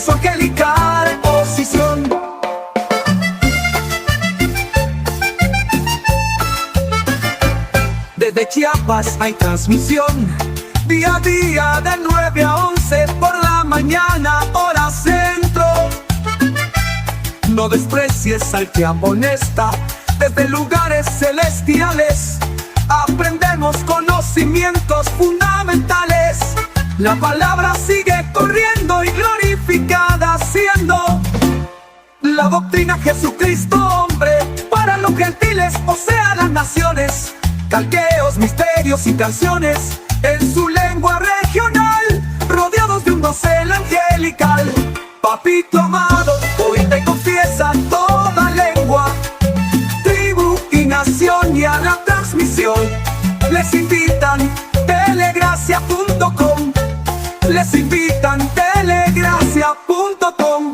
su angelical posición. Desde Chiapas hay transmisión, día a día de 9 a 11 por la mañana, hora centro. No desprecies al que amonesta, desde lugares celestiales aprendemos conocimientos fundamentales. La palabra sigue corriendo y glorificada siendo la doctrina Jesucristo hombre, para los gentiles, o sea las naciones. Calqueos, misterios y canciones en su lengua regional, rodeados de un dosel angelical. Papito amado, oída y confiesa toda lengua, tribu y nación, y a la transmisión les invitan telegracia.com. Les invitan telegracia.com.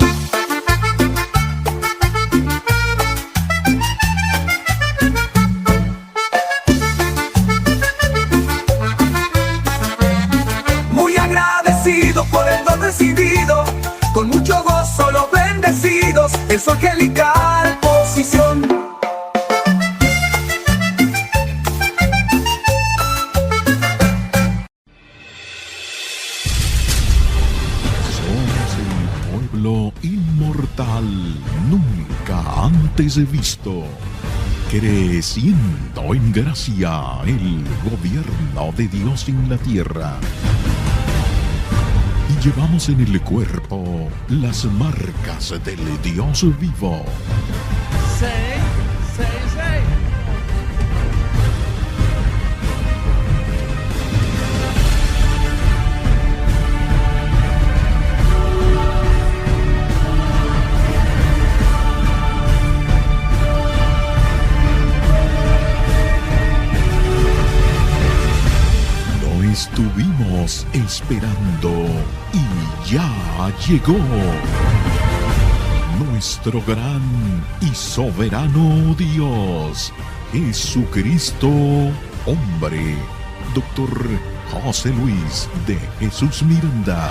Muy agradecido por el don recibido, con mucho gozo los bendecidos en su angelical posición. Inmortal, nunca antes visto, creciendo en gracia, el gobierno de Dios en la tierra. Y llevamos en el cuerpo las marcas del Dios vivo. Estuvimos esperando y ya llegó nuestro gran y soberano Dios, Jesucristo hombre, Dr. José Luis de Jesús Miranda.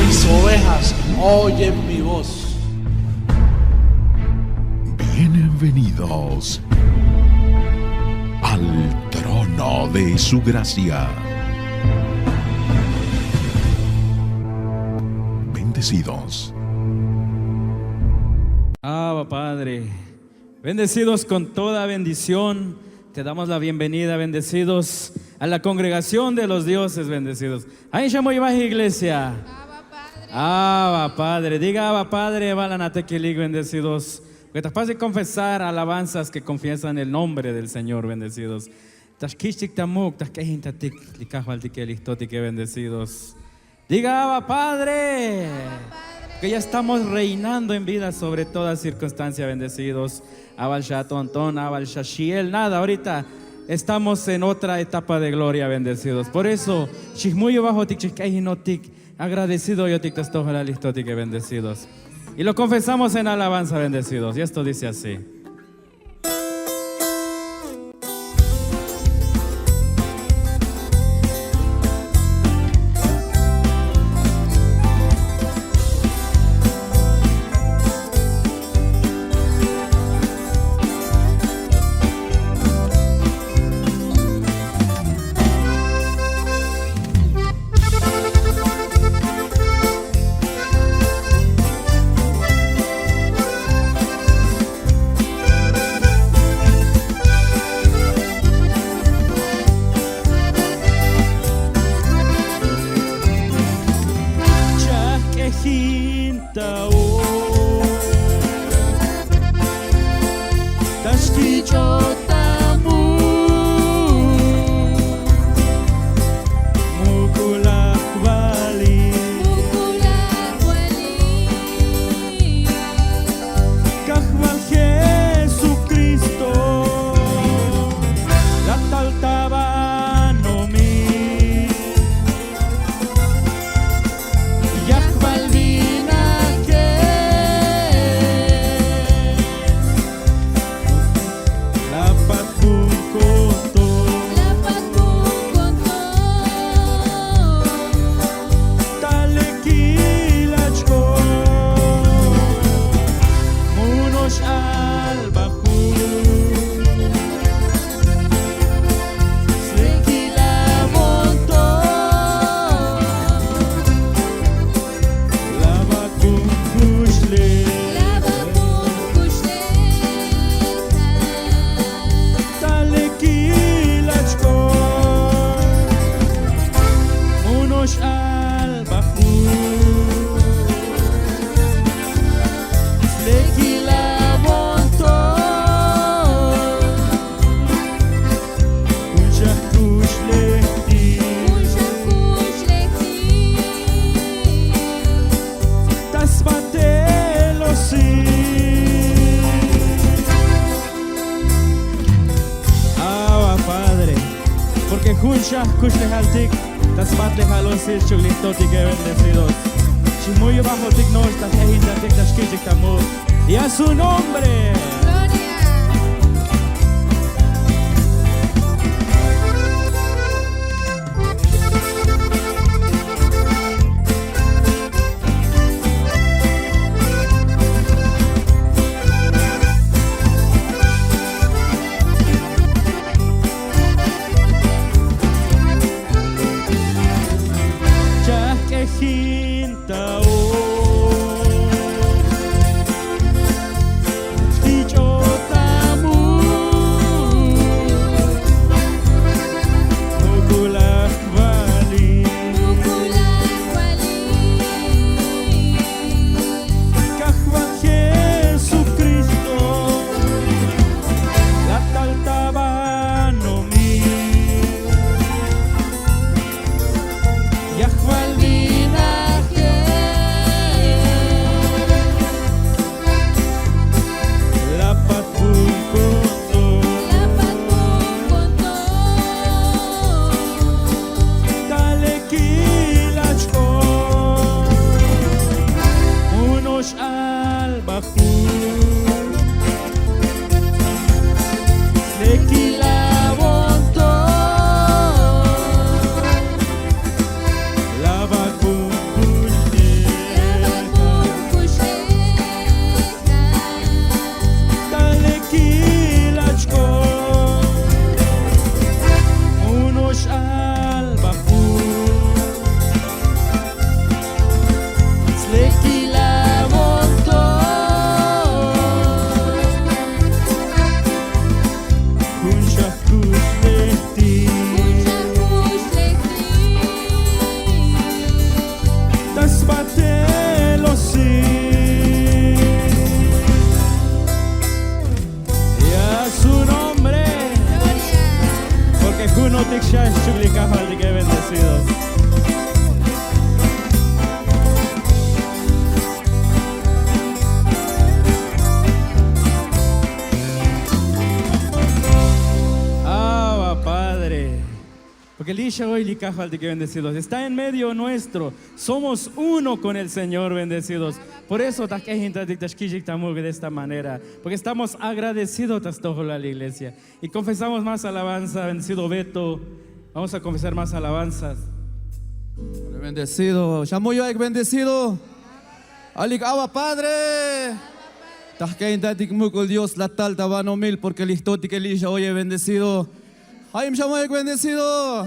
Mis ovejas oyen mi voz. Bienvenidos al trono de su gracia. Bendecidos. Abba Padre, bendecidos con toda bendición, te damos la bienvenida, bendecidos a la congregación de los dioses, bendecidos. Ahí llamo y iglesia. Abba Padre. Abba Padre, diga Abba Padre, Balanatequilig, bendecidos. Que te pase confesar alabanzas que confiesan el nombre del Señor, bendecidos. Tashkishtik tamuk, tashkehintatik, likahwaltikelihtotik, bendecidos. Diga Abba Padre, que ya estamos reinando en vida sobre toda circunstancia, bendecidos. Abal Shatonton, Abal Shashiel, nada, ahorita estamos en otra etapa de gloria, bendecidos. Por eso, Shishmuyo bajo tikchikahinotik, agradecido yo tiktastojalalistotik, bendecidos. Y lo confesamos en alabanza, bendecidos. Y esto dice así. porque juncha kushlehaltik, das matlehalosil chuglitotik bendecidos. Chimuyo bajo tigno, das ehintatik, das kichik tamur. Y a su nombre. Bendecidos. Padre, porque Lisha hoy de que bendecidos está en medio nuestro, somos uno con el Señor, bendecidos. Por eso de esta manera, porque estamos agradecidos a toda la iglesia y confesamos más alabanza, bendecido Beto. Vamos a confesar más alabanzas. Bendecido, Shamuyo bendecido. Alik Awa Padre. Tahkaintatik mukul Dios la tal tabano mil porque listotik Elisha oye bendecido. Ay, Shamuyo bendecido.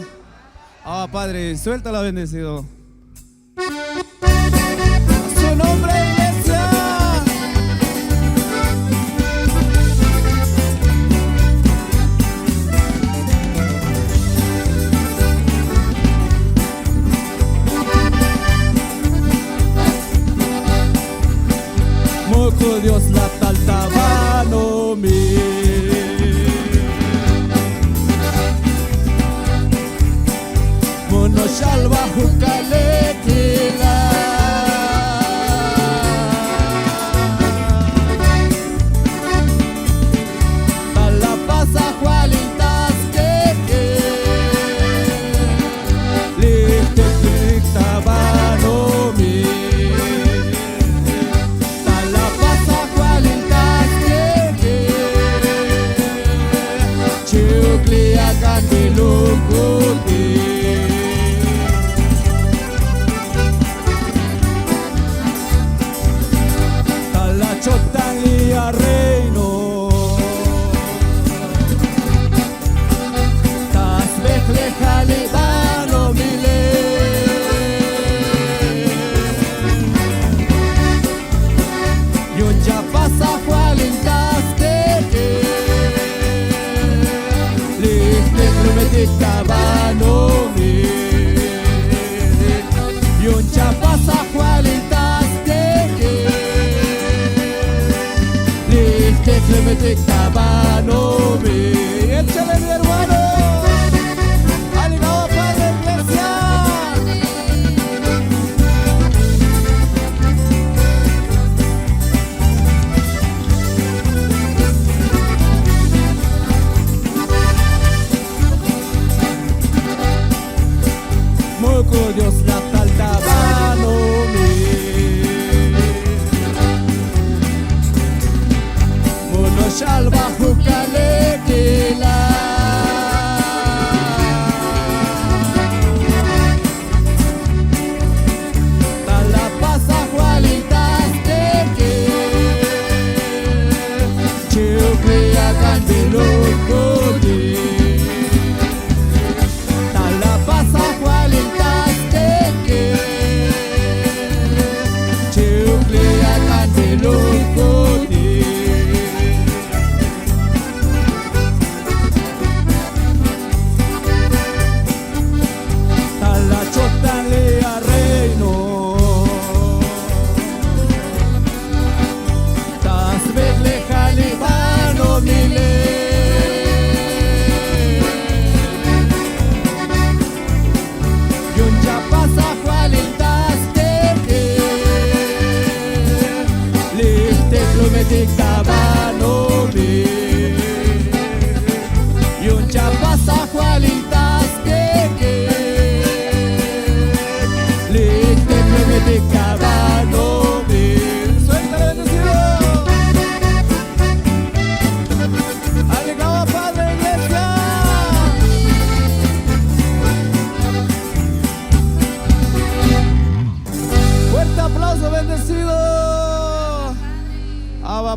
Awa Padre, suéltala bendecido. A su nombre, iglesia. Moco Dios la tal tabano mi Mono shalva hukaletila Tala pasa jualintas que Lite klik tabano mi akan dilukuti talachotang ia reino tas bekleja libano mile yun ya pasa jualintas tabano mi yun chapasa cualitas que liste clemetic tabano mi échale mi hermano aligado para la iglesia.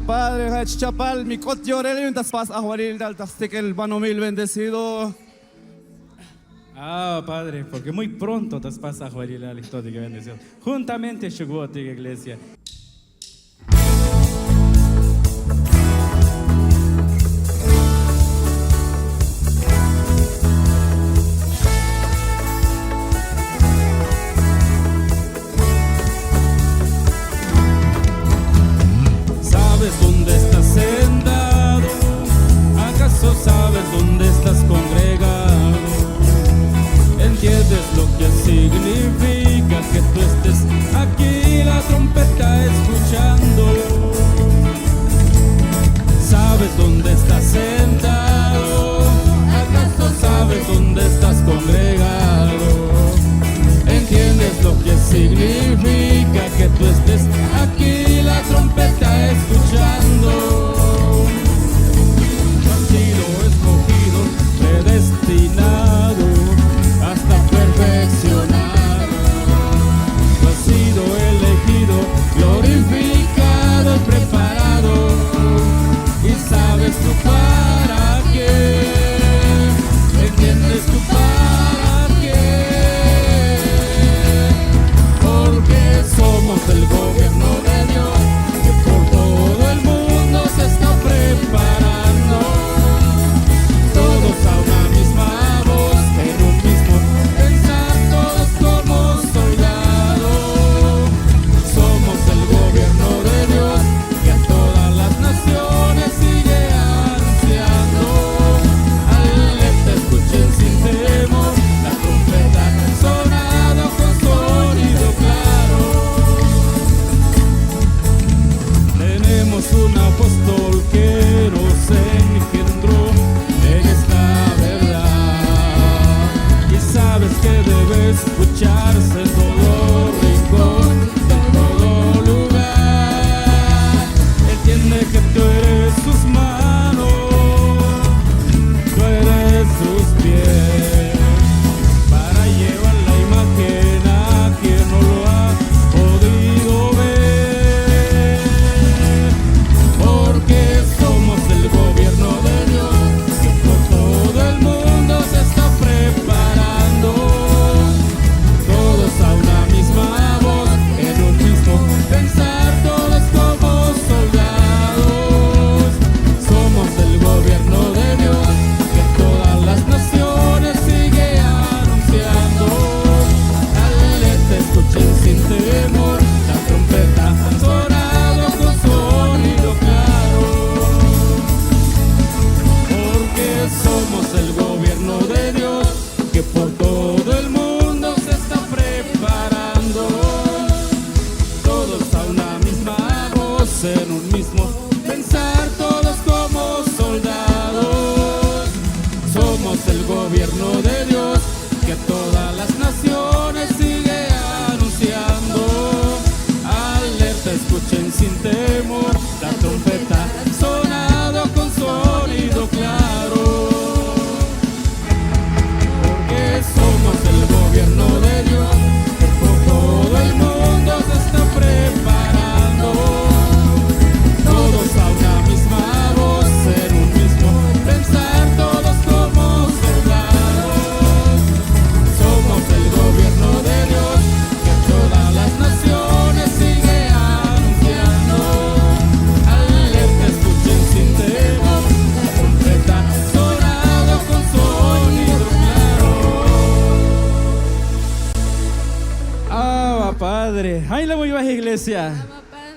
Padre, Hach Chapal, mi cot llorel, tas pas ahuaril, tal tas tekel banomil bendecido. Padre, porque muy pronto te pasa a jugar la historia que bendición. Juntamente llegó a ti, iglesia. ¿Sabes dónde estás sentado? ¿Acaso sabes dónde estás congregado? ¿Entiendes lo que significa que tú estés aquí, la trompeta escuchando? ¿Sabes dónde estás sentado? ¿Acaso sabes dónde estás congregado? ¿Entiendes lo que significa que tú estés aquí, la trompeta escuchando? Has sido escogido, predestinado, hasta perfeccionado. Tú has sido elegido, glorificado, preparado, y sabes tú para qué. ¿Entiendes tú para qué? Porque somos el gobierno de Dios, que por todo el mundo se está preparando. Todos a una misma voz, en un mismo pensar, todos como soldados. Somos el gobierno de Dios, que a todas las naciones sigue anunciando. Alerta, escuchen sin temor, la trompeta sonado con sonido claro. Tenemos un apóstol que nos engendró en esta verdad, y sabes que debe escucharse en todo rincón, en todo lugar. Entiende que tú eres sus manos, tú eres sus pies, para llevar la imagen a quien no lo ha podido ver. Porque somos el gobierno de Dios, que por todo el mundo se está preparando. Todos a una misma voz, en un mismo pensar, todos como soldados. Somos el gobierno de Dios, que todas las naciones sigue anunciando. Alerta, escuchen sin temor, la trompeta sonado con sonido claro. Porque somos el gobierno de Dios, que por todo el mundo se está preparando. Todos a una misma voz, en un mismo pensar, todos como soldados. Somos el gobierno de Dios, que todas las naciones sigue anunciando. Alerta, escuchen sin temor, la trompeta sonado con sonido claro. Porque somos el gobierno de Dios, que por todo el mundo se está preparando. Todos a una misma voz, en un mismo pensar, todos como soldados. Somos el gobierno de Dios, que todas las naciones sigue anunciando. Alerta, escuchen sin temor, la trompeta sonado con sonido claro. Padre, ahí la muy baja, iglesia.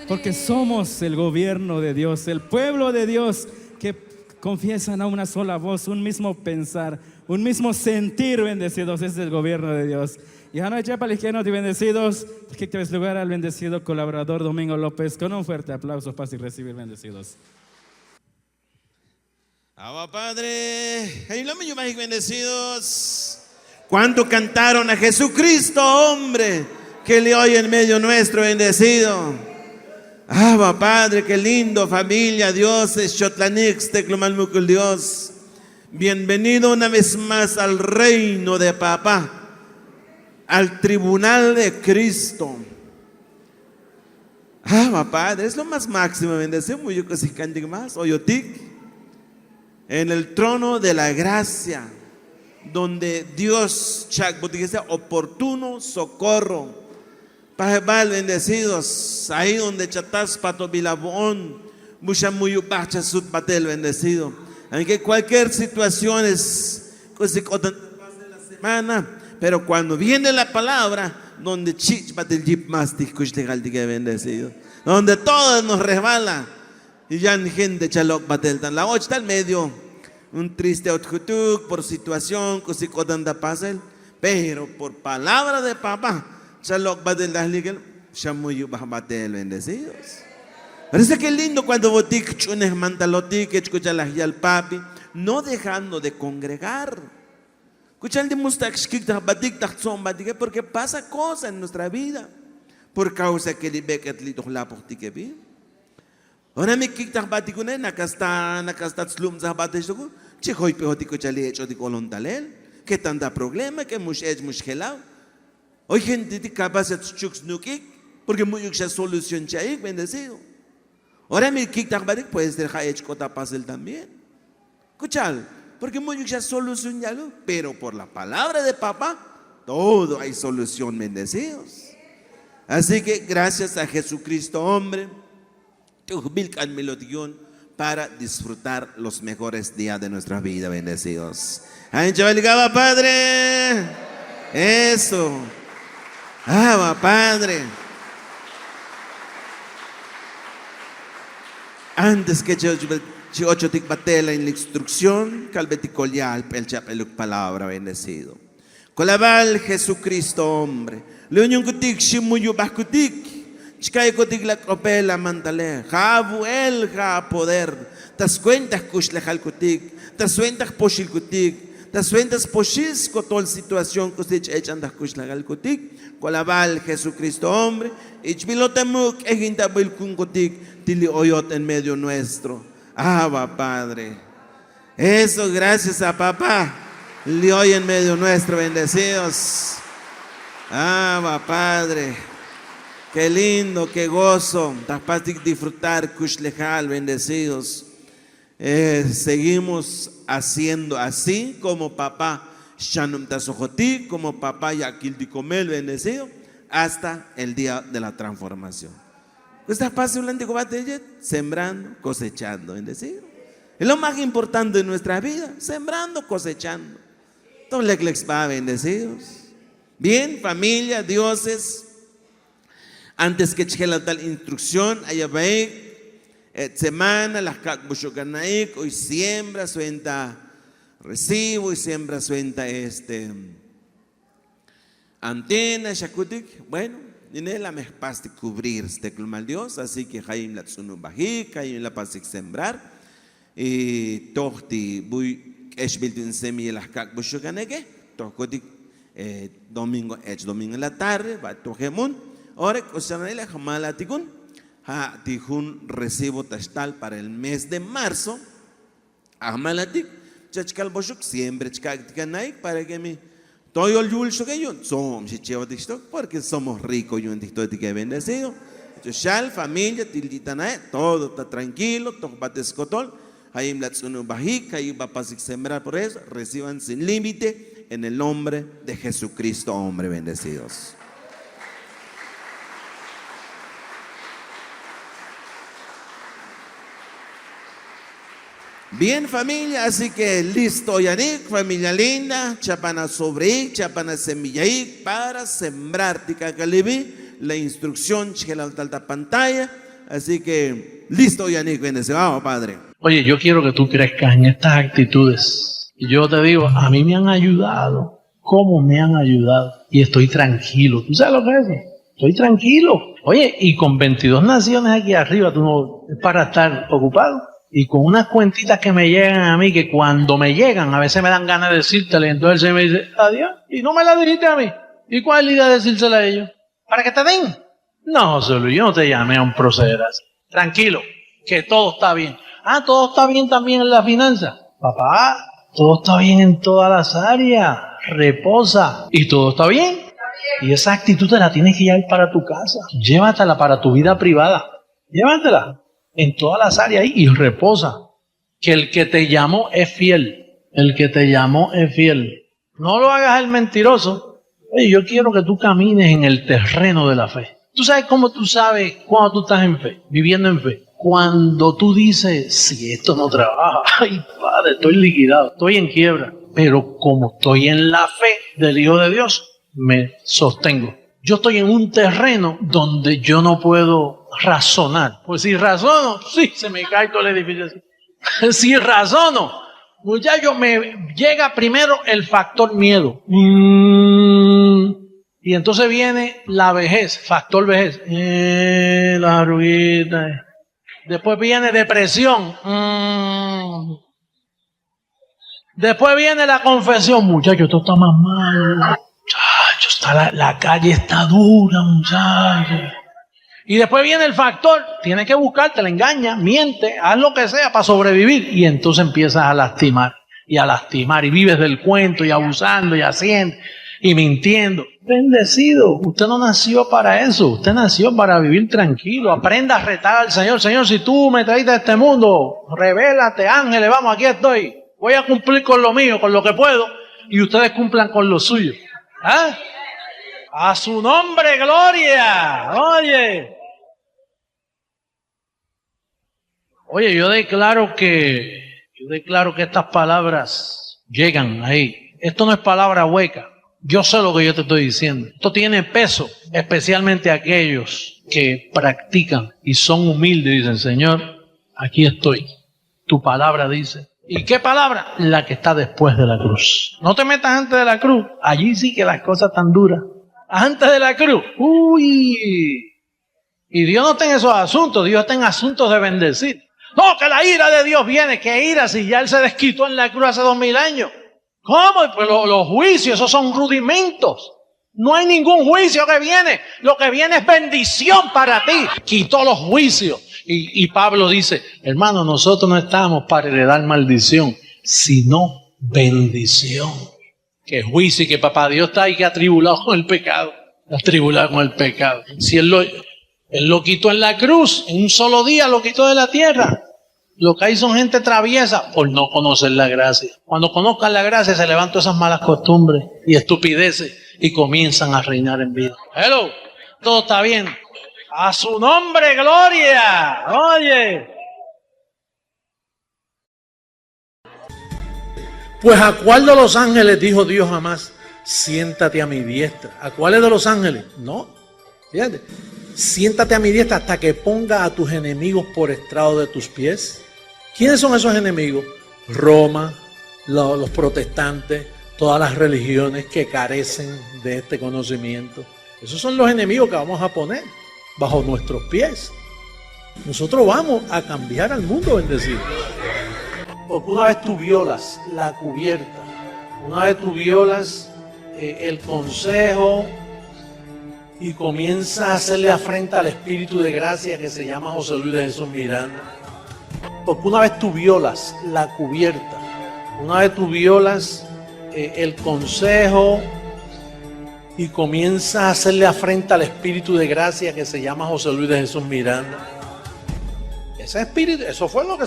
Porque somos el gobierno de Dios, el pueblo de Dios, que confiesan a una sola voz, un mismo pensar, un mismo sentir, bendecidos. Ese es el gobierno de Dios. Y anoche para los y bendecidos, que te ves lugar al bendecido colaborador Domingo López, con un fuerte aplauso para y recibir bendecidos. Abba Padre, ahí lo mismo, bendecidos. ¿Cuánto cantaron a Jesucristo, hombre, que le oye en medio nuestro, bendecido? Abba Padre, qué lindo, familia, Dios es Chotlanix, Teclomalmucul Dios. Bienvenido una vez más al reino de Papá, al tribunal de Cristo. Padre, es lo más máximo, bendecido, muy yo que si candigo más, oyotic, en el trono de la gracia, donde Dios, sea oportuno socorro, Pajebal, bendecidos, ahí donde chatas pato bilabón, mucha muy bacha sud patel, bendecido, aunque cualquier situación es, pues, la semana, pero cuando viene la palabra, donde chich patel jip más legal diga bendecido, donde todo nos resbala y ya ni gente chalok patel tan la ocho está al medio un triste otjutuk por situación così codanda pasel, pero por palabra de papá chalok patel das legal shamuyu batel bendecidos. Parece que lindo cuando botik chunes mantalotik escucha las al papi no dejando de congregar. Porque pasa cosas en nuestra vida por causa que le becket li doch la portique bi. Ahora me kiktak batikune nakasta slum za batesoko, chihoy pehotiko chale hecho de colontalel, que tanta problema que mush helao. Hoy gente ti capaz de chuks nukik, porque muy ya solución chaik bendecido. Ahora me kiktak batik puedes dejar hecho kota pasel también. Escuchal. Porque muchas solución ya lo, pero por la palabra de papá, todo hay solución, bendecidos. Así que gracias a Jesucristo, hombre, para disfrutar los mejores días de nuestra vida, bendecidos. ¡Ay, chaval, Padre! Eso. Padre. Antes que yo ocho tic batela en la instrucción, calbeticolial, el chapeluk palabra bendecido. Colabal Jesucristo, hombre. Leoñón kutik, shimuyu bakutik. Chicay kutik la copela mantale. Jabu el ja poder. Tas cuentas kushlejal kutik. Tas cuentas poshil kutik. Tas cuentas poshisco toda situación kusich echandas kushlejal kutik. Colabal Jesucristo, hombre. Ichbilotemuk ejintabil kun kutik. Tili oyot en medio nuestro. Padre, eso gracias a papá, le hoy en medio nuestro, bendecidos. Padre, qué lindo, qué gozo, tapastic disfrutar, kushlejal, bendecidos. Seguimos haciendo así como papá, shanum tasojoti, como papá yakil dicomel, bendecido, hasta el día de la transformación. Esta fase sembrando, cosechando, bendecido. Es lo más importante de nuestra vida, sembrando, cosechando. Todos les va, bendecidos. Bien, familia, dioses. Antes que cheque la tal instrucción, allá va semana, las kakbushokanaik, hoy siembra, suenta recibo, y siembra, suenta antena, shakutik, bueno. Y en la mejpas de cubrir este mal Dios, así que Jaim la tsunu baji, Jaim la pasik sembrar, y tohti bui esbiltin semi las kak bushuganege, tohkotik domingo en la tarde, va tohemun, ahora cosanela jamalatikun, ha tijun recibo tastal para el mes de marzo, jamalatik, chachkal boshuk siempre chkak para que mi todo el yulso que yo somos porque somos ricos y un dicto que bendecido. Entonces, familia, tilditanae, todo está tranquilo, todo batescotol. Ahí en la tsunu bajik, ahí va a pasar sembrar por eso. Reciban sin límite en el nombre de Jesucristo, hombre, bendecidos. Bien, familia, así que listo, Yanik, familia linda, chapana sobre chapana semillaik, para sembrar ticacalibi, la instrucción, la alta pantalla. Así que listo, Yanik, bendecido, vamos, Padre. Oye, yo quiero que tú crezcas en estas actitudes. Y yo te digo, a mí me han ayudado. ¿Cómo me han ayudado? Y estoy tranquilo. ¿Tú sabes lo que es eso? Estoy tranquilo. Oye, y con 22 naciones aquí arriba, tú no es para estar ocupado. Y con unas cuentitas que me llegan a mí, que cuando me llegan, a veces me dan ganas de decírtela. Y entonces él me dice, adiós, y no me la dijiste a mí. ¿Y cuál es la idea de decírsela a ellos? ¿Para que te den? No, José Luis, yo no te llamé a un proceder así. Tranquilo, que todo está bien. Todo está bien también en la finanza. Papá, todo está bien en todas las áreas. Reposa. ¿Y todo está bien? Y esa actitud te la tienes que llevar para tu casa. Llévatela para tu vida privada. Llévatela en todas las áreas ahí y reposa. Que el que te llamó es fiel. El que te llamó es fiel. No lo hagas el mentiroso. Oye, yo quiero que tú camines en el terreno de la fe. ¿Tú sabes cómo tú sabes cuando tú estás en fe, viviendo en fe? Cuando tú dices, si esto no trabaja, ay padre, estoy liquidado, estoy en quiebra. Pero como estoy en la fe del Hijo de Dios, me sostengo. Yo estoy en un terreno donde yo no puedo razonar. Pues si razono, sí, se me cae todo el edificio así. Si razono, muchachos, me llega primero el factor miedo. Y entonces viene la vejez, factor vejez. La arruguita. Después viene depresión. Después viene la confesión. Muchachos, esto está más mal. Muchachos, la calle está dura, muchachos. Y después viene el factor, tienes que buscarte, la engaña, miente, haz lo que sea para sobrevivir. Y entonces empiezas a lastimar, y vives del cuento, y abusando, y haciendo, y mintiendo. Bendecido, usted no nació para eso, usted nació para vivir tranquilo. Aprenda a retar al Señor. Señor, si tú me traíste a este mundo, revélate, ángeles, vamos, aquí estoy. Voy a cumplir con lo mío, con lo que puedo, y ustedes cumplan con lo suyo. ¿Ah? A su nombre, gloria. Oye, yo declaro que estas palabras llegan ahí. Esto no es palabra hueca. Yo sé lo que yo te estoy diciendo. Esto tiene peso, especialmente aquellos que practican y son humildes y dicen, Señor, aquí estoy. Tu palabra dice. ¿Y qué palabra? La que está después de la cruz. No te metas antes de la cruz. Allí sí que las cosas están duras. Antes de la cruz. Uy. Y Dios no está en esos asuntos. Dios está en asuntos de bendecir. No, que la ira de Dios viene. ¿Qué ira si ya Él se desquitó en la cruz hace 2000 años? ¿Cómo? Pues los juicios, esos son rudimentos. No hay ningún juicio que viene. Lo que viene es bendición para ti. Quitó los juicios. Y Pablo dice, hermano, nosotros no estamos para heredar maldición, sino bendición. Que juicio y que papá Dios está ahí que atribulado con el pecado. Atribulado con el pecado. Si Él lo quitó en la cruz, en un solo día lo quitó de la tierra. Lo que hay son gente traviesa por no conocer la gracia. Cuando conozcan la gracia se levantan esas malas costumbres y estupideces y comienzan a reinar en vida. Hello, todo está bien. A su nombre, gloria. Oye. Pues ¿a cuál de los ángeles dijo Dios jamás, siéntate a mi diestra? ¿A cuáles de los ángeles? No. Fíjate. Siéntate a mi diestra hasta que ponga a tus enemigos por estrado de tus pies. ¿Quiénes son esos enemigos? Roma, los protestantes, todas las religiones que carecen de este conocimiento. Esos son los enemigos que vamos a poner bajo nuestros pies. Nosotros vamos a cambiar al mundo bendecido. Porque una vez tú violas la cubierta, una vez tú violas el consejo y comienzas a hacerle afrenta al Espíritu de gracia que se llama José Luis de Jesús Miranda. Porque una vez tú violas la cubierta, una vez tú violas el consejo y comienzas a hacerle afrenta al Espíritu de gracia que se llama José Luis de Jesús Miranda. Ese espíritu, eso fue lo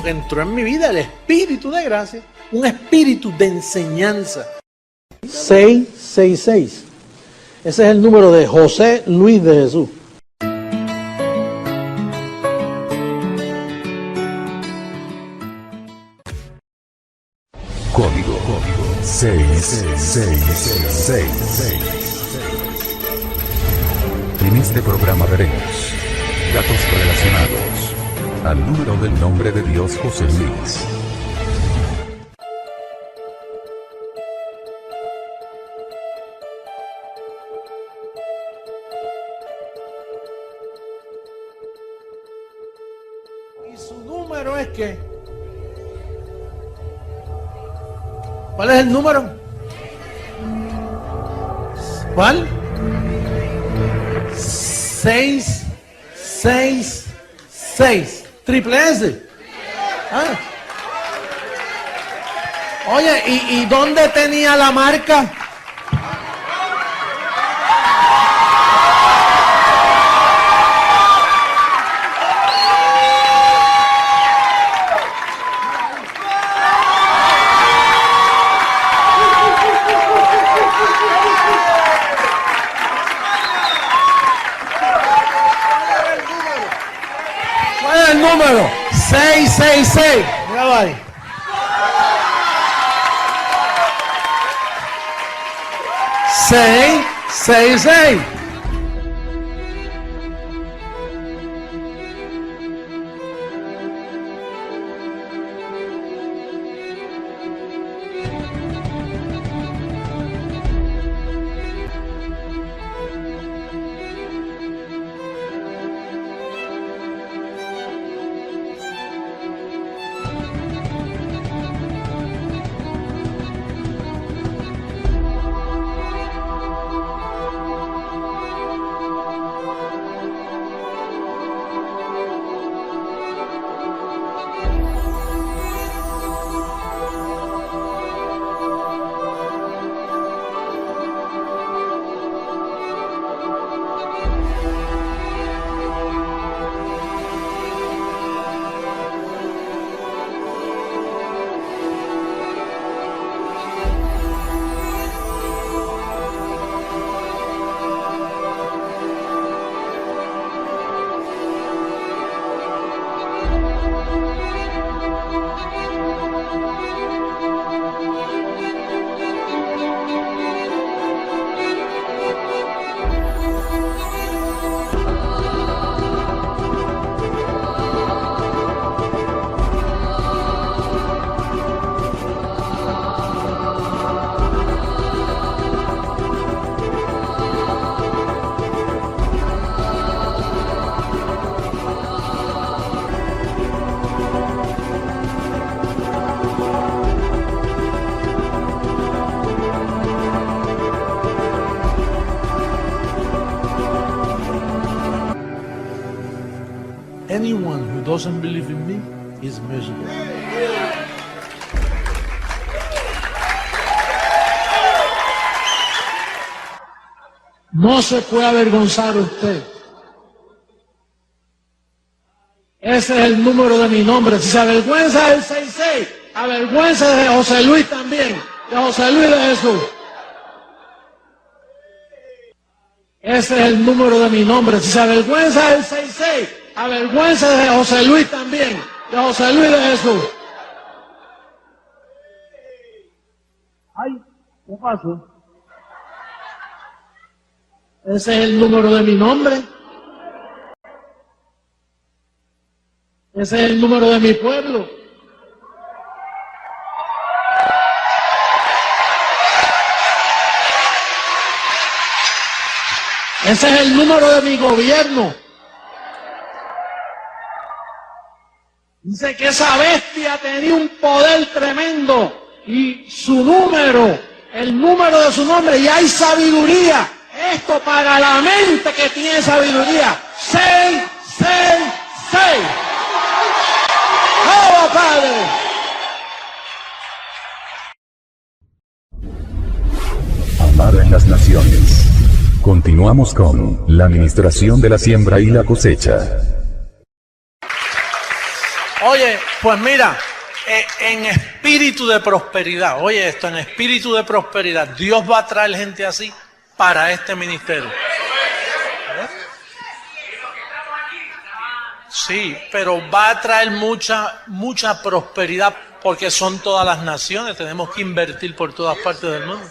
que entró en mi vida, el Espíritu de gracia, un espíritu de enseñanza. 666. Ese es el número de José Luis de Jesús. Código 666. En este programa veremos datos relacionados al número del nombre de Dios José Luis. Y su número es que... ¿Cuál es el número? ¿Cuál? 666. Triple S. ¿Ah? Oye, ¿y dónde tenía la marca? 666. Míralo ahí. 666. Anyone who doesn't believe in me is miserable. No se puede avergonzar usted. Ese es el número de mi nombre. Si se avergüenza del 66, avergüenza de José Luis también, de José Luis de Jesús. Ese es el número de mi nombre. Si se avergüenza del 66, avergüenza de José Luis también, de José Luis de Jesús. Ay, ¿qué pasó? Ese es el número de mi nombre. Ese es el número de mi pueblo. Ese es el número de mi gobierno. Dice que esa bestia tenía un poder tremendo y su número, el número de su nombre, y hay sabiduría. Esto para la mente que tiene sabiduría. 666. ¡Oh, Padre! Amar en las naciones. Continuamos con la administración de la siembra y la cosecha. Oye, pues mira, en espíritu de prosperidad, oye esto, en espíritu de prosperidad, Dios va a traer gente así para este ministerio. Sí, pero va a traer mucha prosperidad porque son todas las naciones, tenemos que invertir por todas partes del mundo.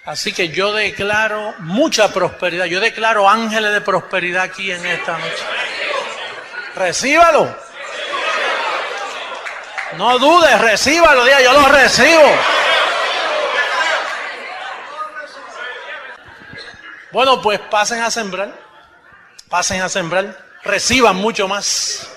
Así que yo declaro mucha prosperidad, yo declaro ángeles de prosperidad aquí en esta noche. Recíbalo. No dudes, recíbalo, diga, yo lo recibo. Bueno, pues pasen a sembrar, reciban mucho más.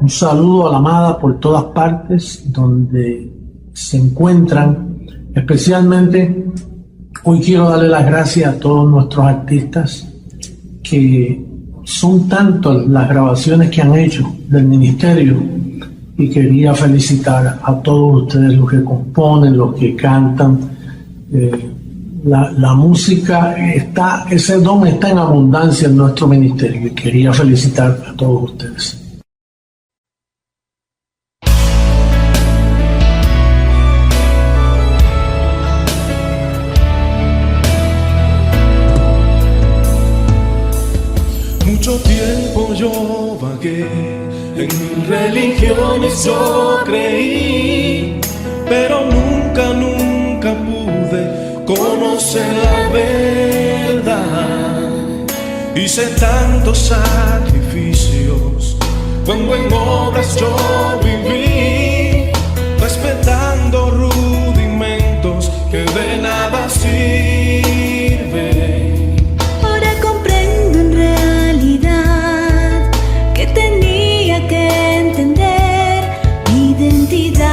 Un saludo a la amada por todas partes donde se encuentran Especialmente hoy quiero darle las gracias a todos nuestros artistas, que son tantas las grabaciones que han hecho del ministerio, y quería felicitar a todos ustedes, los que componen, los que cantan. La música está, ese don está en abundancia en nuestro ministerio, y quería felicitar a todos ustedes. Mucho tiempo yo vagué en mil religiones, yo creí, pero nunca pude conocer la verdad. Hice tantos sacrificios cuando en obras yo viví, respetando rudimentos que de nada sirven. Ahora comprendo en realidad que tenía que entender mi identidad,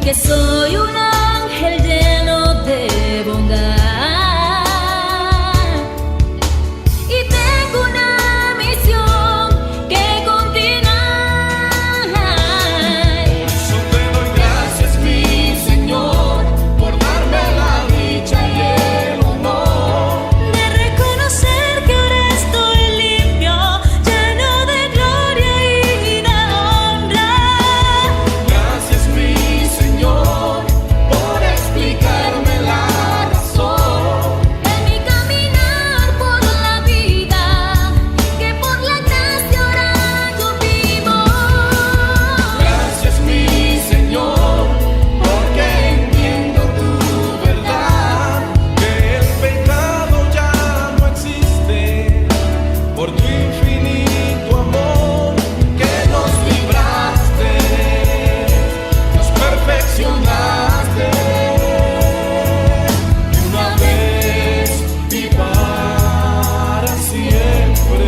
que soy un ángel lleno de bondad y tengo una misión que continuar. Yo te doy gracias, mi Señor, por darme la dicha y el honor De reconocer que ahora estoy limpio, lleno de gloria y de honra. Gracias, mi Señor, por explicarme la razón. En mi caminar por la vida, que por la gracia ahora yo vivo. Gracias, mi Señor, porque entiendo tu verdad, que el pecado ya no existe, por tu infinito amor que nos libraste, nos perfeccionaste de una vez y para siempre.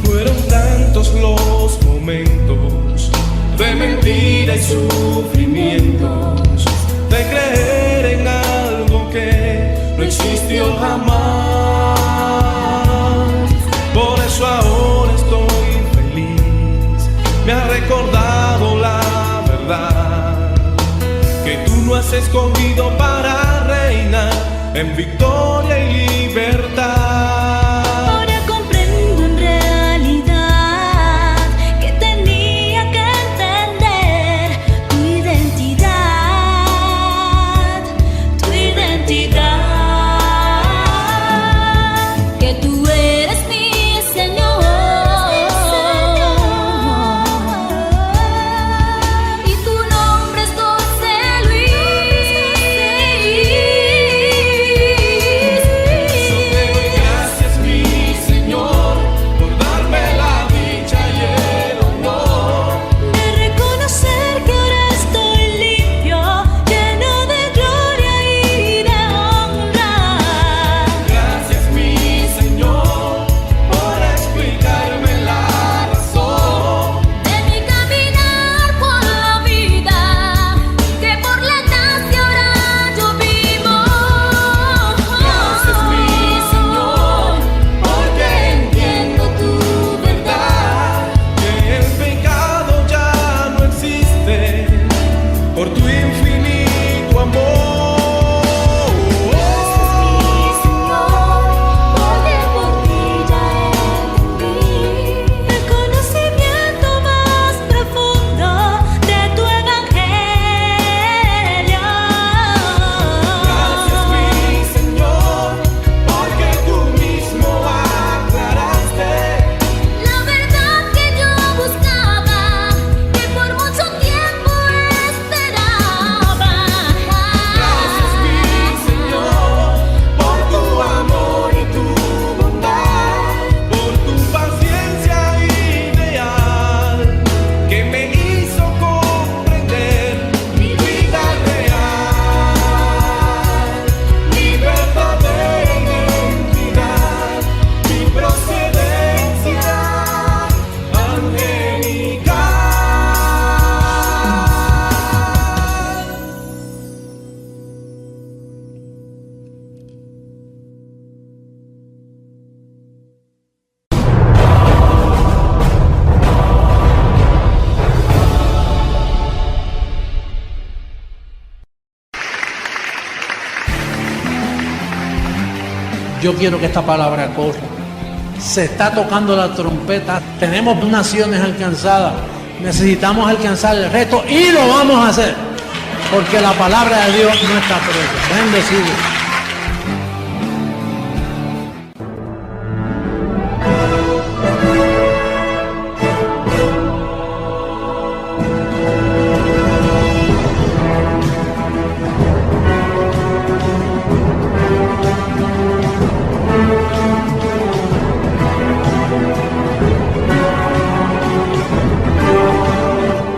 Fueron tantos los momentos de mentira y sufrimientos, de creer en algo que no existió jamás. Por eso ahora estoy feliz, me ha recordado la verdad, que tú no has escogido para reinar en victoria y libertad. Ahora comprendo en realidad que tenía que entender tu identidad, que tú eres mi Señor, y tu nombre es José Luis. Yo te doy Yo quiero que esta palabra corra. Se está tocando la trompeta. Tenemos naciones alcanzadas. Necesitamos alcanzar el resto y lo vamos a hacer. Porque la palabra de Dios no está presa. Bendecido.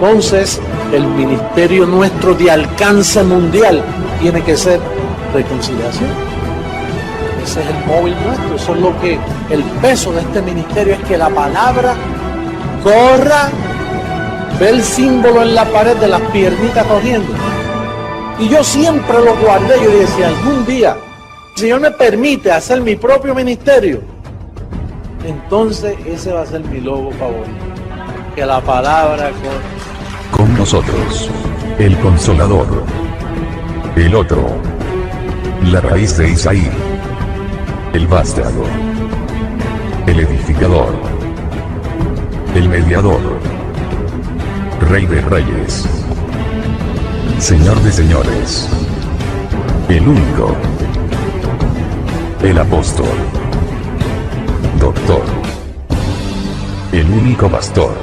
Entonces, el ministerio nuestro de alcance mundial tiene que ser reconciliación. Ese es el móvil nuestro. Eso es lo que el peso de este ministerio es, que la palabra corra. Ve el símbolo en la pared de las piernitas corriendo. Y yo siempre lo guardé. Yo decía, algún día, si el Señor me permite hacer mi propio ministerio, entonces ese va a ser mi logo favorito. Que la palabra corra. Con nosotros, el Consolador, el otro, la raíz de Isaí, el vástago, el edificador, el mediador, Rey de Reyes, Señor de Señores, el único, el apóstol, doctor, el único pastor,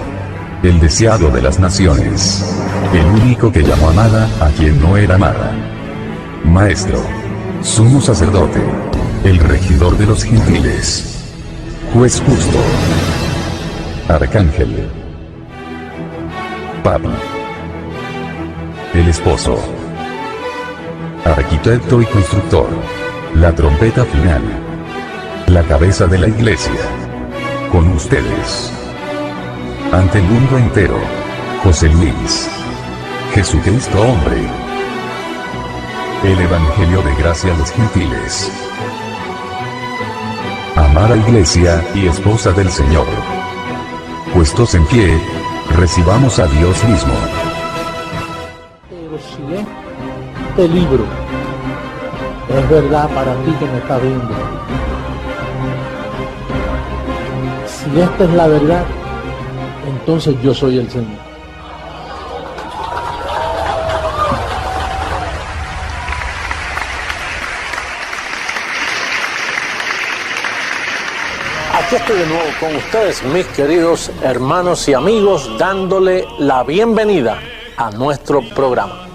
el deseado de las naciones, el único que llamó amada a quien no era amada, maestro, sumo sacerdote, el regidor de los gentiles, juez justo, arcángel, papa, el esposo, arquitecto y constructor, la trompeta final, la cabeza de la iglesia, con ustedes, ante el mundo entero, José Luis, Jesucristo hombre, el Evangelio de gracia a los gentiles, amada iglesia y esposa del Señor. Puestos en pie, recibamos a Dios mismo. Pero si este libro es verdad para ti que me está viendo, si esta es la verdad, entonces yo soy el Señor. Aquí estoy de nuevo con ustedes, mis queridos hermanos y amigos, dándole la bienvenida a nuestro programa.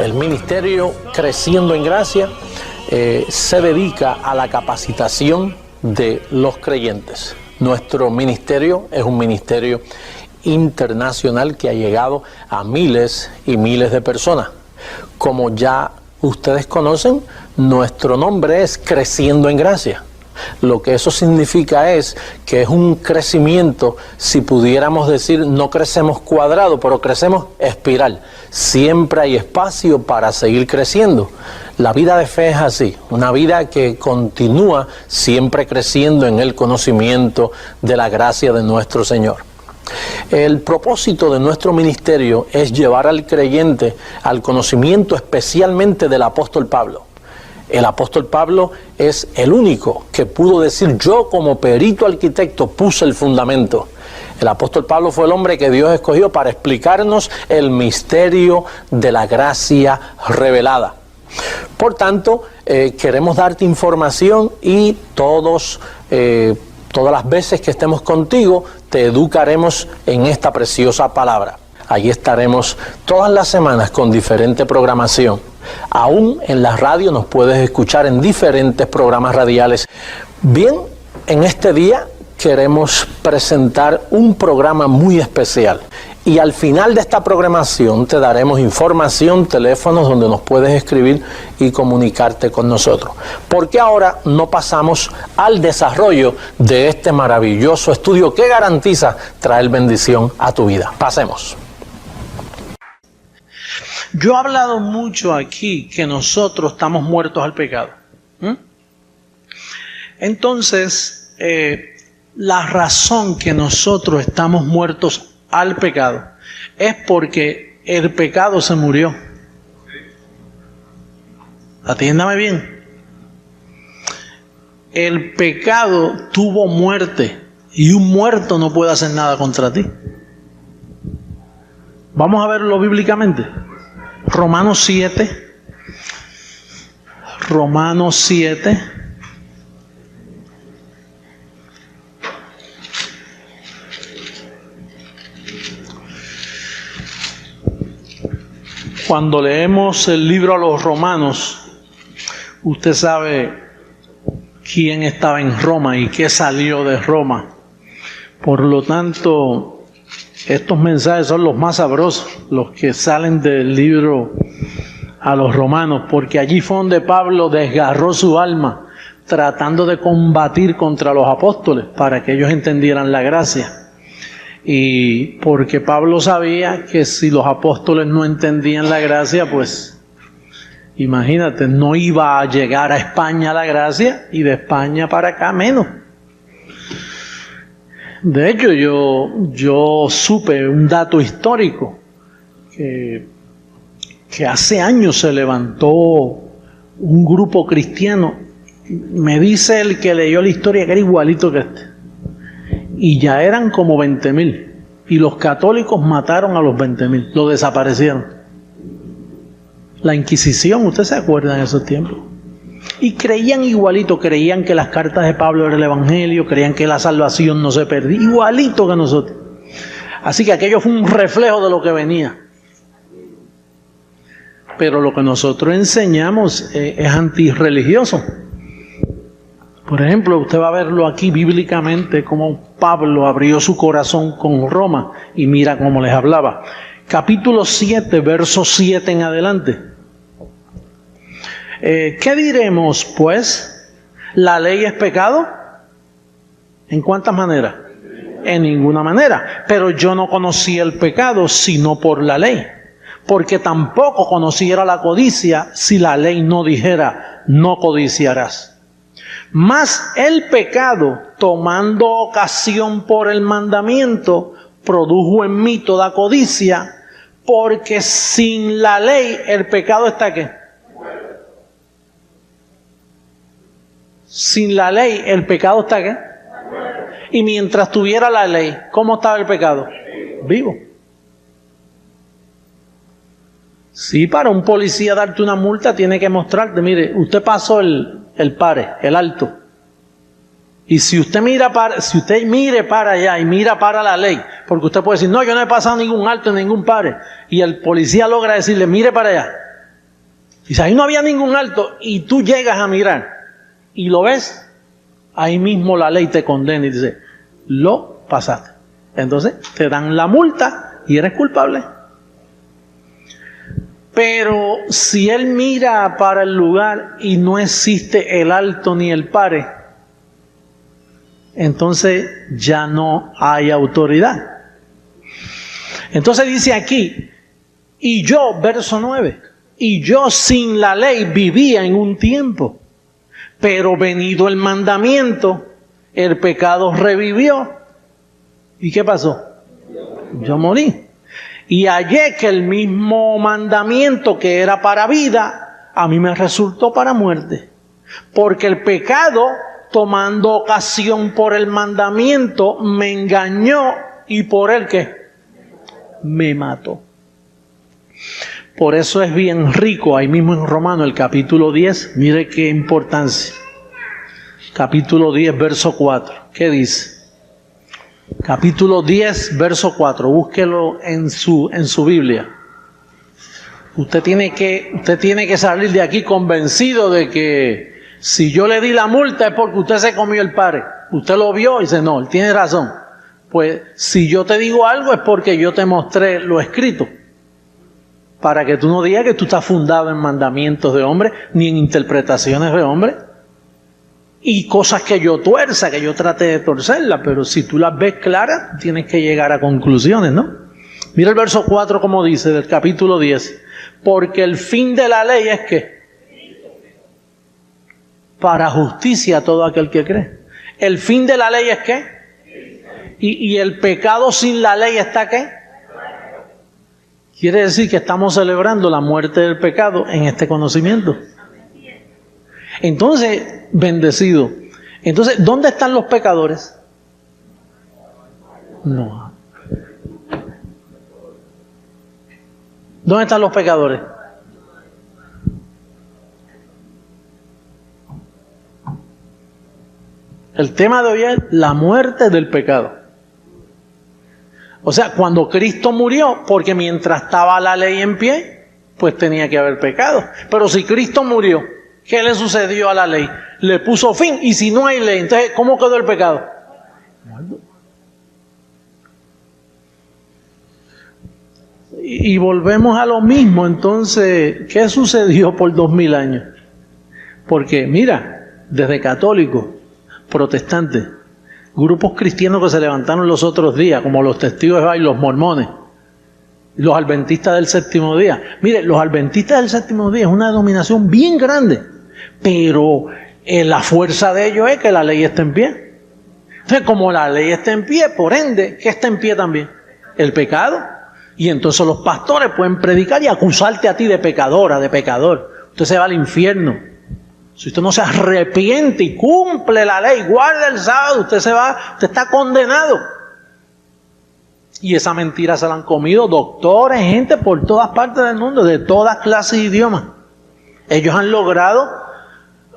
El ministerio Creciendo en Gracia se dedica a la capacitación de los creyentes. Nuestro ministerio es un ministerio internacional que ha llegado a miles y miles de personas. Como ya ustedes conocen, nuestro nombre es Creciendo en Gracia. Lo que eso significa es que es un crecimiento, si pudiéramos decir, no crecemos cuadrado, pero crecemos espiral. Siempre hay espacio para seguir creciendo. La vida de fe es así, una vida que continúa siempre creciendo en el conocimiento de la gracia de nuestro Señor. El propósito de nuestro ministerio es llevar al creyente al conocimiento especialmente del apóstol Pablo. El apóstol Pablo es el único que pudo decir: yo como perito arquitecto puse el fundamento. El apóstol Pablo fue el hombre que Dios escogió para explicarnos el misterio de la gracia revelada. Por tanto, queremos darte información y todas las veces que estemos contigo te educaremos en esta preciosa palabra. Allí estaremos todas las semanas con diferente programación. Aún en la radio nos puedes escuchar en diferentes programas radiales. Bien, en este día queremos presentar un programa muy especial. Y al final de esta programación te daremos información, teléfonos donde nos puedes escribir y comunicarte con nosotros. Porque ahora no pasamos al desarrollo de este maravilloso estudio que garantiza traer bendición a tu vida. Pasemos. Yo he hablado mucho aquí que nosotros estamos muertos al pecado. Entonces, la razón que nosotros estamos muertos al pecado es porque el pecado se murió. Atiéndame bien. El pecado tuvo muerte y un muerto no puede hacer nada contra ti. Vamos a verlo bíblicamente. Romanos 7. Romanos 7. Cuando leemos el libro a los Romanos, usted sabe quién estaba en Roma y qué salió de Roma. Por lo tanto, estos mensajes son los más sabrosos, los que salen del libro a los Romanos, porque allí fue donde Pablo desgarró su alma, tratando de combatir contra los apóstoles para que ellos entendieran la gracia. Y porque Pablo sabía que si los apóstoles no entendían la gracia, pues imagínate, no iba a llegar a España la gracia y de España para acá menos. De hecho, yo supe un dato histórico que hace años se levantó un grupo cristiano. Me dice el que leyó la historia que era igualito que este. Y ya eran como 20.000. Y los católicos mataron a los 20.000. Lo desaparecieron. La Inquisición, ¿usted se acuerda en esos tiempos? Y creían igualito. Creían que las cartas de Pablo eran el Evangelio. Creían que la salvación no se perdía. Igualito que nosotros. Así que aquello fue un reflejo de lo que venía. Pero lo que nosotros enseñamos es antirreligioso. Por ejemplo, usted va a verlo aquí bíblicamente, como Pablo abrió su corazón con Roma y mira cómo les hablaba. Capítulo 7, verso 7 en adelante. ¿Qué diremos, pues? ¿La ley es pecado? ¿En cuántas maneras? En ninguna manera. Pero yo no conocía el pecado sino por la ley, porque tampoco conociera la codicia si la ley no dijera, no codiciarás. Mas el pecado, tomando ocasión por el mandamiento, produjo en mí toda codicia, porque sin la ley el pecado está ¿qué? Sin la ley el pecado está ¿qué? Y mientras tuviera la ley, ¿cómo estaba el pecado? Vivo. Sí, para un policía darte una multa tiene que mostrarte, mire, usted pasó el pare, el alto. Y si usted mire para allá y mira para la ley, porque usted puede decir, no, yo no he pasado ningún alto, ningún pare, y el policía logra decirle, mire para allá. Y si ahí no había ningún alto y tú llegas a mirar y lo ves, ahí mismo la ley te condena y dice, lo pasaste. Entonces te dan la multa y eres culpable. Pero si él mira para el lugar y no existe el alto ni el pare, entonces ya no hay autoridad. Entonces dice aquí, y yo, verso 9, y yo sin la ley vivía en un tiempo, pero venido el mandamiento, el pecado revivió. ¿Y qué pasó? Yo morí. Y hallé que el mismo mandamiento que era para vida, a mí me resultó para muerte. Porque el pecado, tomando ocasión por el mandamiento, me engañó y por el que me mató. Por eso es bien rico, ahí mismo en Romanos, el capítulo 10, mire qué importancia. Capítulo 10, verso 4. ¿Qué dice? Capítulo 10, verso 4. Búsquelo en su Biblia. Usted tiene que salir de aquí convencido de que si yo le di la multa es porque usted se comió el pare. Usted lo vio y dice, no, él tiene razón. Pues si yo te digo algo es porque yo te mostré lo escrito. Para que tú no digas que tú estás fundado en mandamientos de hombre, ni en interpretaciones de hombre. Y cosas que yo tuerza, que yo trate de torcerlas, pero si tú las ves claras, tienes que llegar a conclusiones, ¿no? Mira el verso 4 como dice, del capítulo 10. Porque el fin de la ley es que para justicia a todo aquel que cree. El fin de la ley es que y el pecado sin la ley está ¿qué? Quiere decir que estamos celebrando la muerte del pecado en este conocimiento. Entonces, bendecido. Entonces, ¿dónde están los pecadores? No. ¿Dónde están los pecadores? El tema de hoy es la muerte del pecado. O sea, cuando Cristo murió, porque mientras estaba la ley en pie, pues tenía que haber pecado. Pero si Cristo murió, ¿qué le sucedió a la ley? Le puso fin. Y si no hay ley, entonces, ¿cómo quedó el pecado? Y volvemos a lo mismo. Entonces, ¿qué sucedió por 2000 años? Porque, mira, desde católicos, protestantes, grupos cristianos que se levantaron los otros días, como los testigos de Jehová y los mormones, los adventistas del séptimo día. Mire, los adventistas del séptimo día es una denominación bien grande, pero la fuerza de ellos es que la ley está en pie. Entonces, como la ley está en pie, por ende, ¿qué está en pie también? El pecado. Y entonces los pastores pueden predicar y acusarte a ti de pecadora, de pecador. Usted se va al infierno. Si usted no se arrepiente y cumple la ley, guarda el sábado, usted se va, usted está condenado. Y esa mentira se la han comido doctores, gente por todas partes del mundo, de todas clases de idiomas. Ellos han logrado.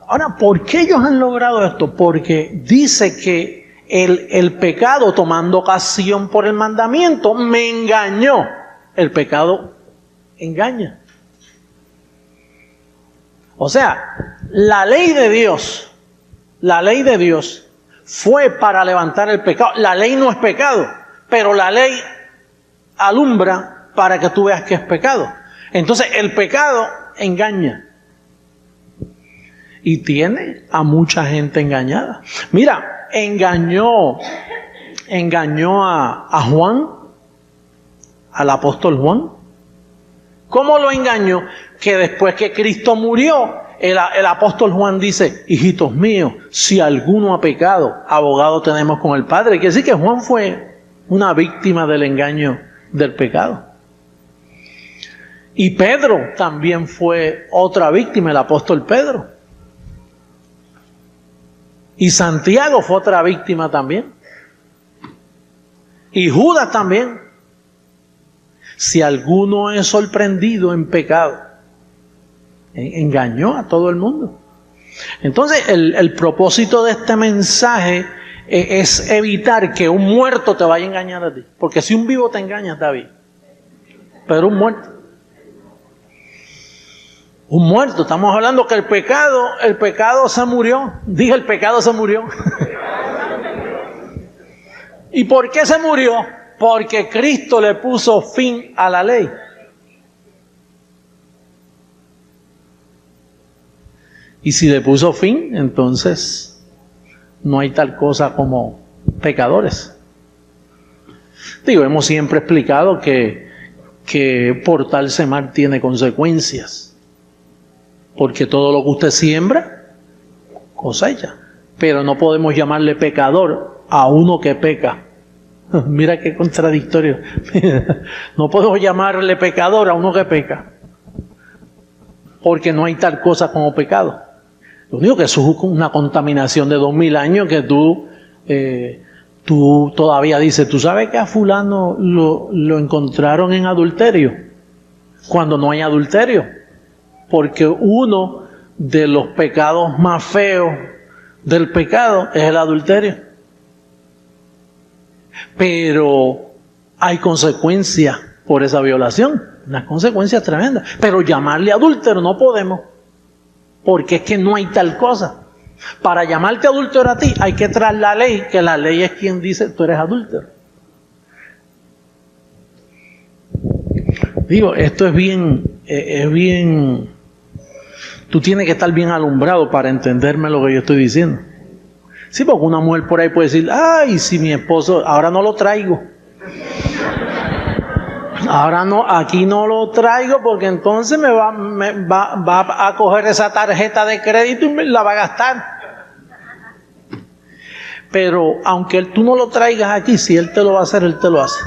Ahora, ¿por qué ellos han logrado esto? Porque dice que el pecado, tomando ocasión por el mandamiento, me engañó. El pecado engaña. O sea, la ley de Dios fue para levantar el pecado. La ley no es pecado, pero la ley alumbra para que tú veas que es pecado. Entonces el pecado engaña. Y tiene a mucha gente engañada. Mira, engañó a Juan, al apóstol Juan. ¿Cómo lo engañó? Que después que Cristo murió, el apóstol Juan dice: hijitos míos, si alguno ha pecado, abogado tenemos con el Padre. Quiere decir que Juan fue una víctima del engaño del pecado. Y Pedro también fue otra víctima, el apóstol Pedro. Y Santiago fue otra víctima también. Y Judas también. Si alguno es sorprendido en pecado, engañó a todo el mundo. Entonces el propósito de este mensaje es evitar que un muerto te vaya a engañar a ti. Porque si un vivo te engaña, está bien. Pero un muerto, estamos hablando que el pecado se murió. Dije, el pecado se murió. ¿Y por qué se murió? Porque Cristo le puso fin a la ley. Y si le puso fin, entonces no hay tal cosa como pecadores. Digo, hemos siempre explicado que portarse mal tiene consecuencias. Porque todo lo que usted siembra, cosecha. Pero no podemos llamarle pecador a uno que peca. Mira qué contradictorio. No podemos llamarle pecador a uno que peca. Porque no hay tal cosa como pecado. Lo único que es una contaminación de 2000 años que tú todavía dices, ¿tú sabes que a fulano lo encontraron en adulterio? Cuando no hay adulterio. Porque uno de los pecados más feos del pecado es el adulterio. Pero hay consecuencias por esa violación, unas consecuencias tremendas. Pero llamarle adúltero no podemos, porque es que no hay tal cosa. Para llamarte adúltero a ti hay que traer la ley, que la ley es quien dice tú eres adúltero. Digo, esto es bien, tú tienes que estar bien alumbrado para entenderme lo que yo estoy diciendo. Sí, porque una mujer por ahí puede decir, ay, si mi esposo, ahora no lo traigo. Ahora no, aquí no lo traigo porque entonces me va a coger esa tarjeta de crédito y me la va a gastar. Pero aunque tú no lo traigas aquí, si él te lo va a hacer, él te lo hace.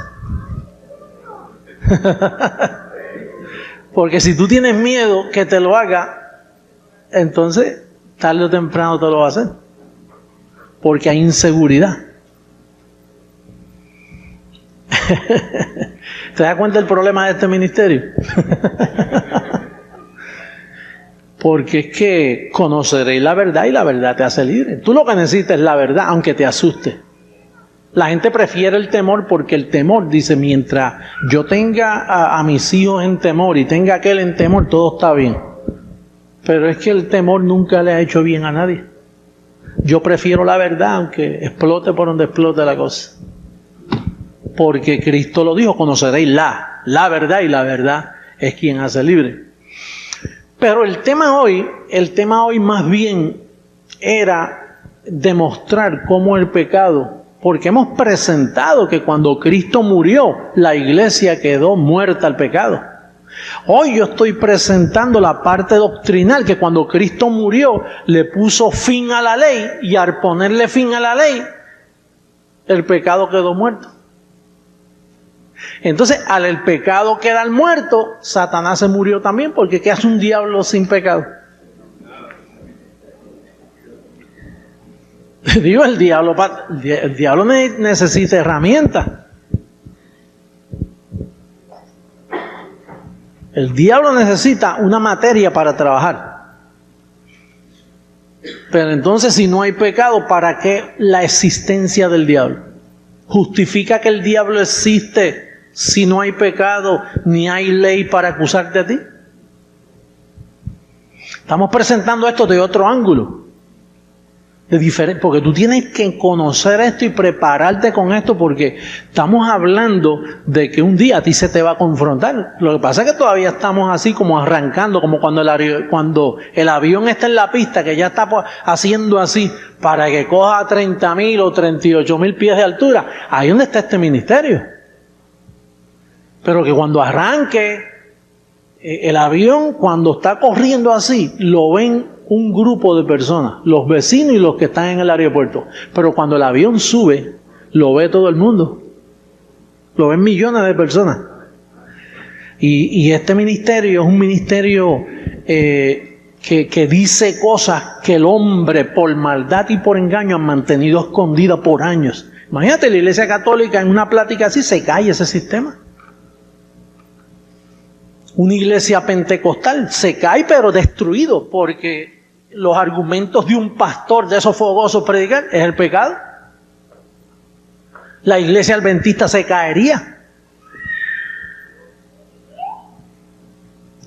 Porque si tú tienes miedo que te lo haga, entonces tarde o temprano te lo va a hacer. Porque hay inseguridad. ¿Te das cuenta del problema de este ministerio? Porque es que conoceréis la verdad y la verdad te hace libre. Tú lo que necesitas es la verdad, aunque te asuste. La gente prefiere el temor porque el temor dice, mientras yo tenga a mis hijos en temor y tenga aquel en temor, todo está bien. Pero es que el temor nunca le ha hecho bien a nadie. Yo prefiero la verdad, aunque explote por donde explote la cosa. Porque Cristo lo dijo, conoceréis la verdad y la verdad es quien hace libre. Pero el tema hoy más bien era demostrar cómo el pecado, porque hemos presentado que cuando Cristo murió, la iglesia quedó muerta al pecado. Hoy yo estoy presentando la parte doctrinal, que cuando Cristo murió, le puso fin a la ley, y al ponerle fin a la ley, el pecado quedó muerto. Entonces, al el pecado quedar muerto, Satanás se murió también, porque ¿qué hace un diablo sin pecado? Digo, el diablo necesita herramientas. El diablo necesita una materia para trabajar. Pero entonces, si no hay pecado, ¿para qué la existencia del diablo? ¿Justifica que el diablo existe si no hay pecado ni hay ley para acusarte a ti? Estamos presentando esto de otro ángulo, de diferente, porque tú tienes que conocer esto y prepararte con esto, porque estamos hablando de que un día a ti se te va a confrontar. Lo que pasa es que todavía estamos así como arrancando, como cuando el avión está en la pista, que ya está haciendo así para que coja 30,000 o 38,000 pies de altura. Ahí donde está este ministerio. Pero que cuando arranque el avión, cuando está corriendo así, lo ven un grupo de personas, los vecinos y los que están en el aeropuerto. Pero cuando el avión sube, lo ve todo el mundo. Lo ven millones de personas. Y este ministerio es un ministerio que dice cosas que el hombre, por maldad y por engaño, han mantenido escondidas por años. Imagínate, la Iglesia Católica en una plática así se cae ese sistema. Una iglesia pentecostal se cae, pero destruido, porque los argumentos de un pastor de esos fogosos predicar es el pecado. La iglesia adventista se caería.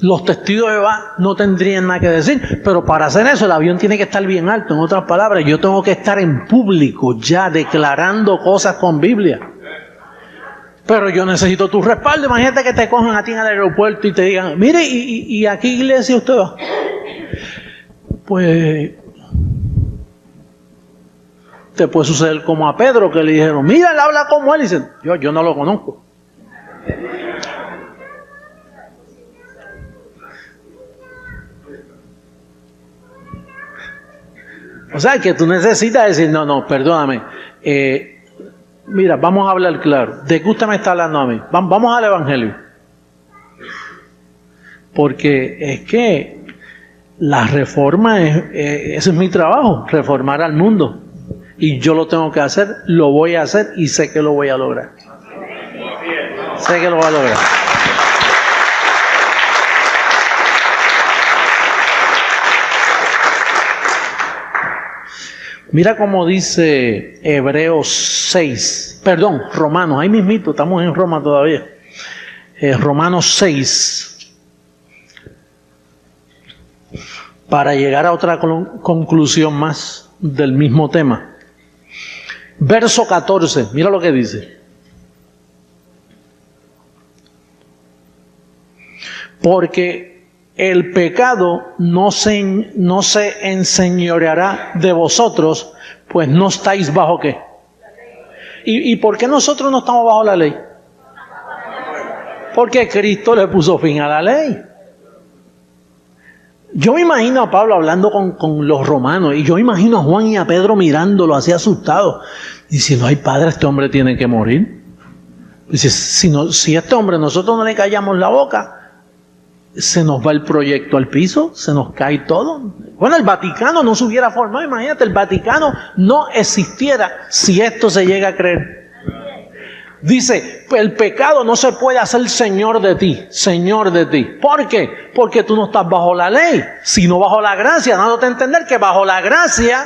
Los testigos de Jehová no tendrían nada que decir, pero para hacer eso el avión tiene que estar bien alto. En otras palabras, yo tengo que estar en público ya declarando cosas con Biblia. Pero yo necesito tu respaldo. Imagínate que te cojan a ti en el aeropuerto y te digan, mire, ¿y a qué iglesia usted va? Pues te puede suceder como a Pedro, que le dijeron, mira, él habla como él. Y dice, yo no lo conozco. O sea, que tú necesitas decir, no, perdóname. Mira, vamos a hablar claro. ¿De qué usted me está hablando a mí? Vamos al Evangelio. Porque es que la reforma, ese es mi trabajo, reformar al mundo. Y yo lo tengo que hacer, lo voy a hacer y sé que lo voy a lograr. Sé que lo voy a lograr. Mira cómo dice Romanos, ahí mismito, estamos en Roma todavía. Romanos 6. Para llegar a otra conclusión más del mismo tema. Verso 14, mira lo que dice. Porque el pecado no se enseñoreará de vosotros, pues no estáis bajo ¿qué? ¿Y por qué nosotros no estamos bajo la ley? Porque Cristo le puso fin a la ley. Yo me imagino a Pablo hablando con los romanos, y yo me imagino a Juan y a Pedro mirándolo así asustados, diciendo, ay padre, este hombre tiene que morir. Dice, si este hombre nosotros no le callamos la boca, se nos va el proyecto al piso, se nos cae todo. Bueno, el Vaticano no se hubiera formado, imagínate, el Vaticano no existiera si esto se llega a creer. Dice, el pecado no se puede hacer señor de ti, señor de ti. ¿Por qué? Porque tú no estás bajo la ley, sino bajo la gracia, dándote a entender que bajo la gracia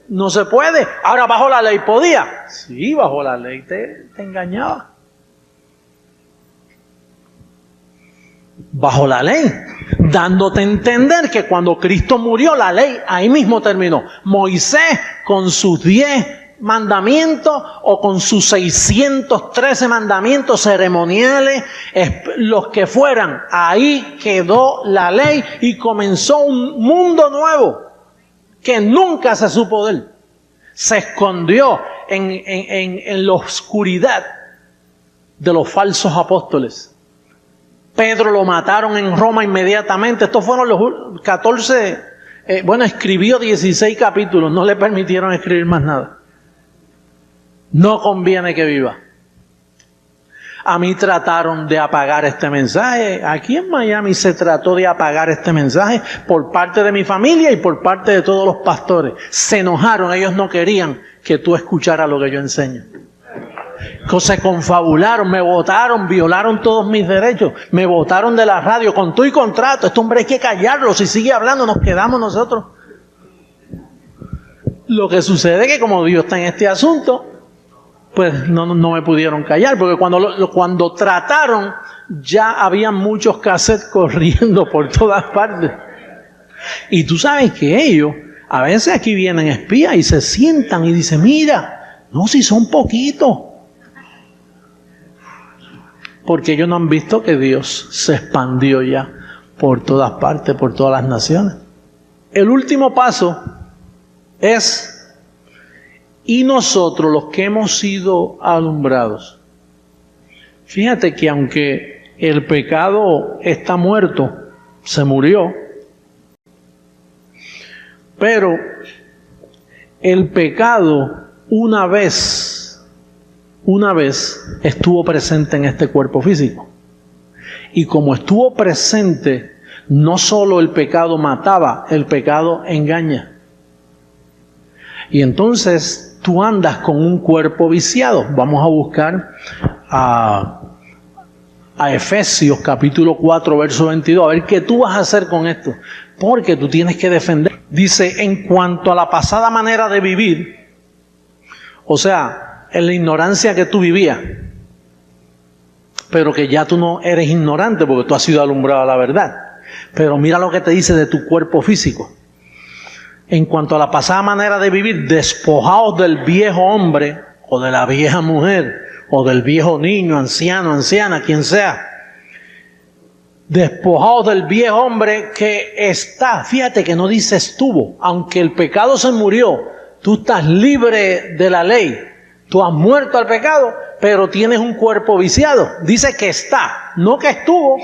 no se puede. Ahora, bajo la ley podía. Sí, bajo la ley te engañaba. Bajo la ley, dándote a entender que cuando Cristo murió, la ley ahí mismo terminó. Moisés con sus 10 mandamientos o con sus 613 mandamientos ceremoniales, los que fueran, ahí quedó la ley y comenzó un mundo nuevo que nunca se supo de él. Se escondió en la oscuridad de los falsos apóstoles. Pedro lo mataron en Roma inmediatamente. Estos fueron los 14, escribió 16 capítulos, no le permitieron escribir más nada. No conviene que viva. A mí trataron de apagar este mensaje. Aquí en Miami se trató de apagar este mensaje por parte de mi familia y por parte de todos los pastores. Se enojaron, ellos no querían que tú escucharas lo que yo enseño. Se confabularon, me votaron, violaron todos mis derechos, me votaron de la radio con todo y contrato. Este hombre hay que callarlo, si sigue hablando nos quedamos nosotros. Lo que sucede es que como Dios está en este asunto, pues no me pudieron callar, porque cuando trataron, ya había muchos cassettes corriendo por todas partes. Y tú sabes que ellos, a veces aquí vienen espías y se sientan y dicen, mira, no, si son poquitos. Porque ellos no han visto que Dios se expandió ya por todas partes, por todas las naciones. El último paso es... Y nosotros, los que hemos sido alumbrados, fíjate que aunque el pecado está muerto, se murió, pero el pecado una vez estuvo presente en este cuerpo físico. Y como estuvo presente, no solo el pecado mataba, el pecado engaña. Y entonces tú andas con un cuerpo viciado. Vamos a buscar a Efesios capítulo 4 verso 22, a ver qué tú vas a hacer con esto, porque tú tienes que defender. Dice, en cuanto a la pasada manera de vivir, o sea, en la ignorancia que tú vivías, pero que ya tú no eres ignorante porque tú has sido alumbrado a la verdad. Pero mira lo que te dice de tu cuerpo físico. En cuanto a la pasada manera de vivir, despojados del viejo hombre, o de la vieja mujer, o del viejo niño, anciano, anciana, quien sea. Despojados del viejo hombre que está, fíjate que no dice estuvo, aunque el pecado se murió, tú estás libre de la ley, tú has muerto al pecado, pero tienes un cuerpo viciado. Dice que está, no que estuvo.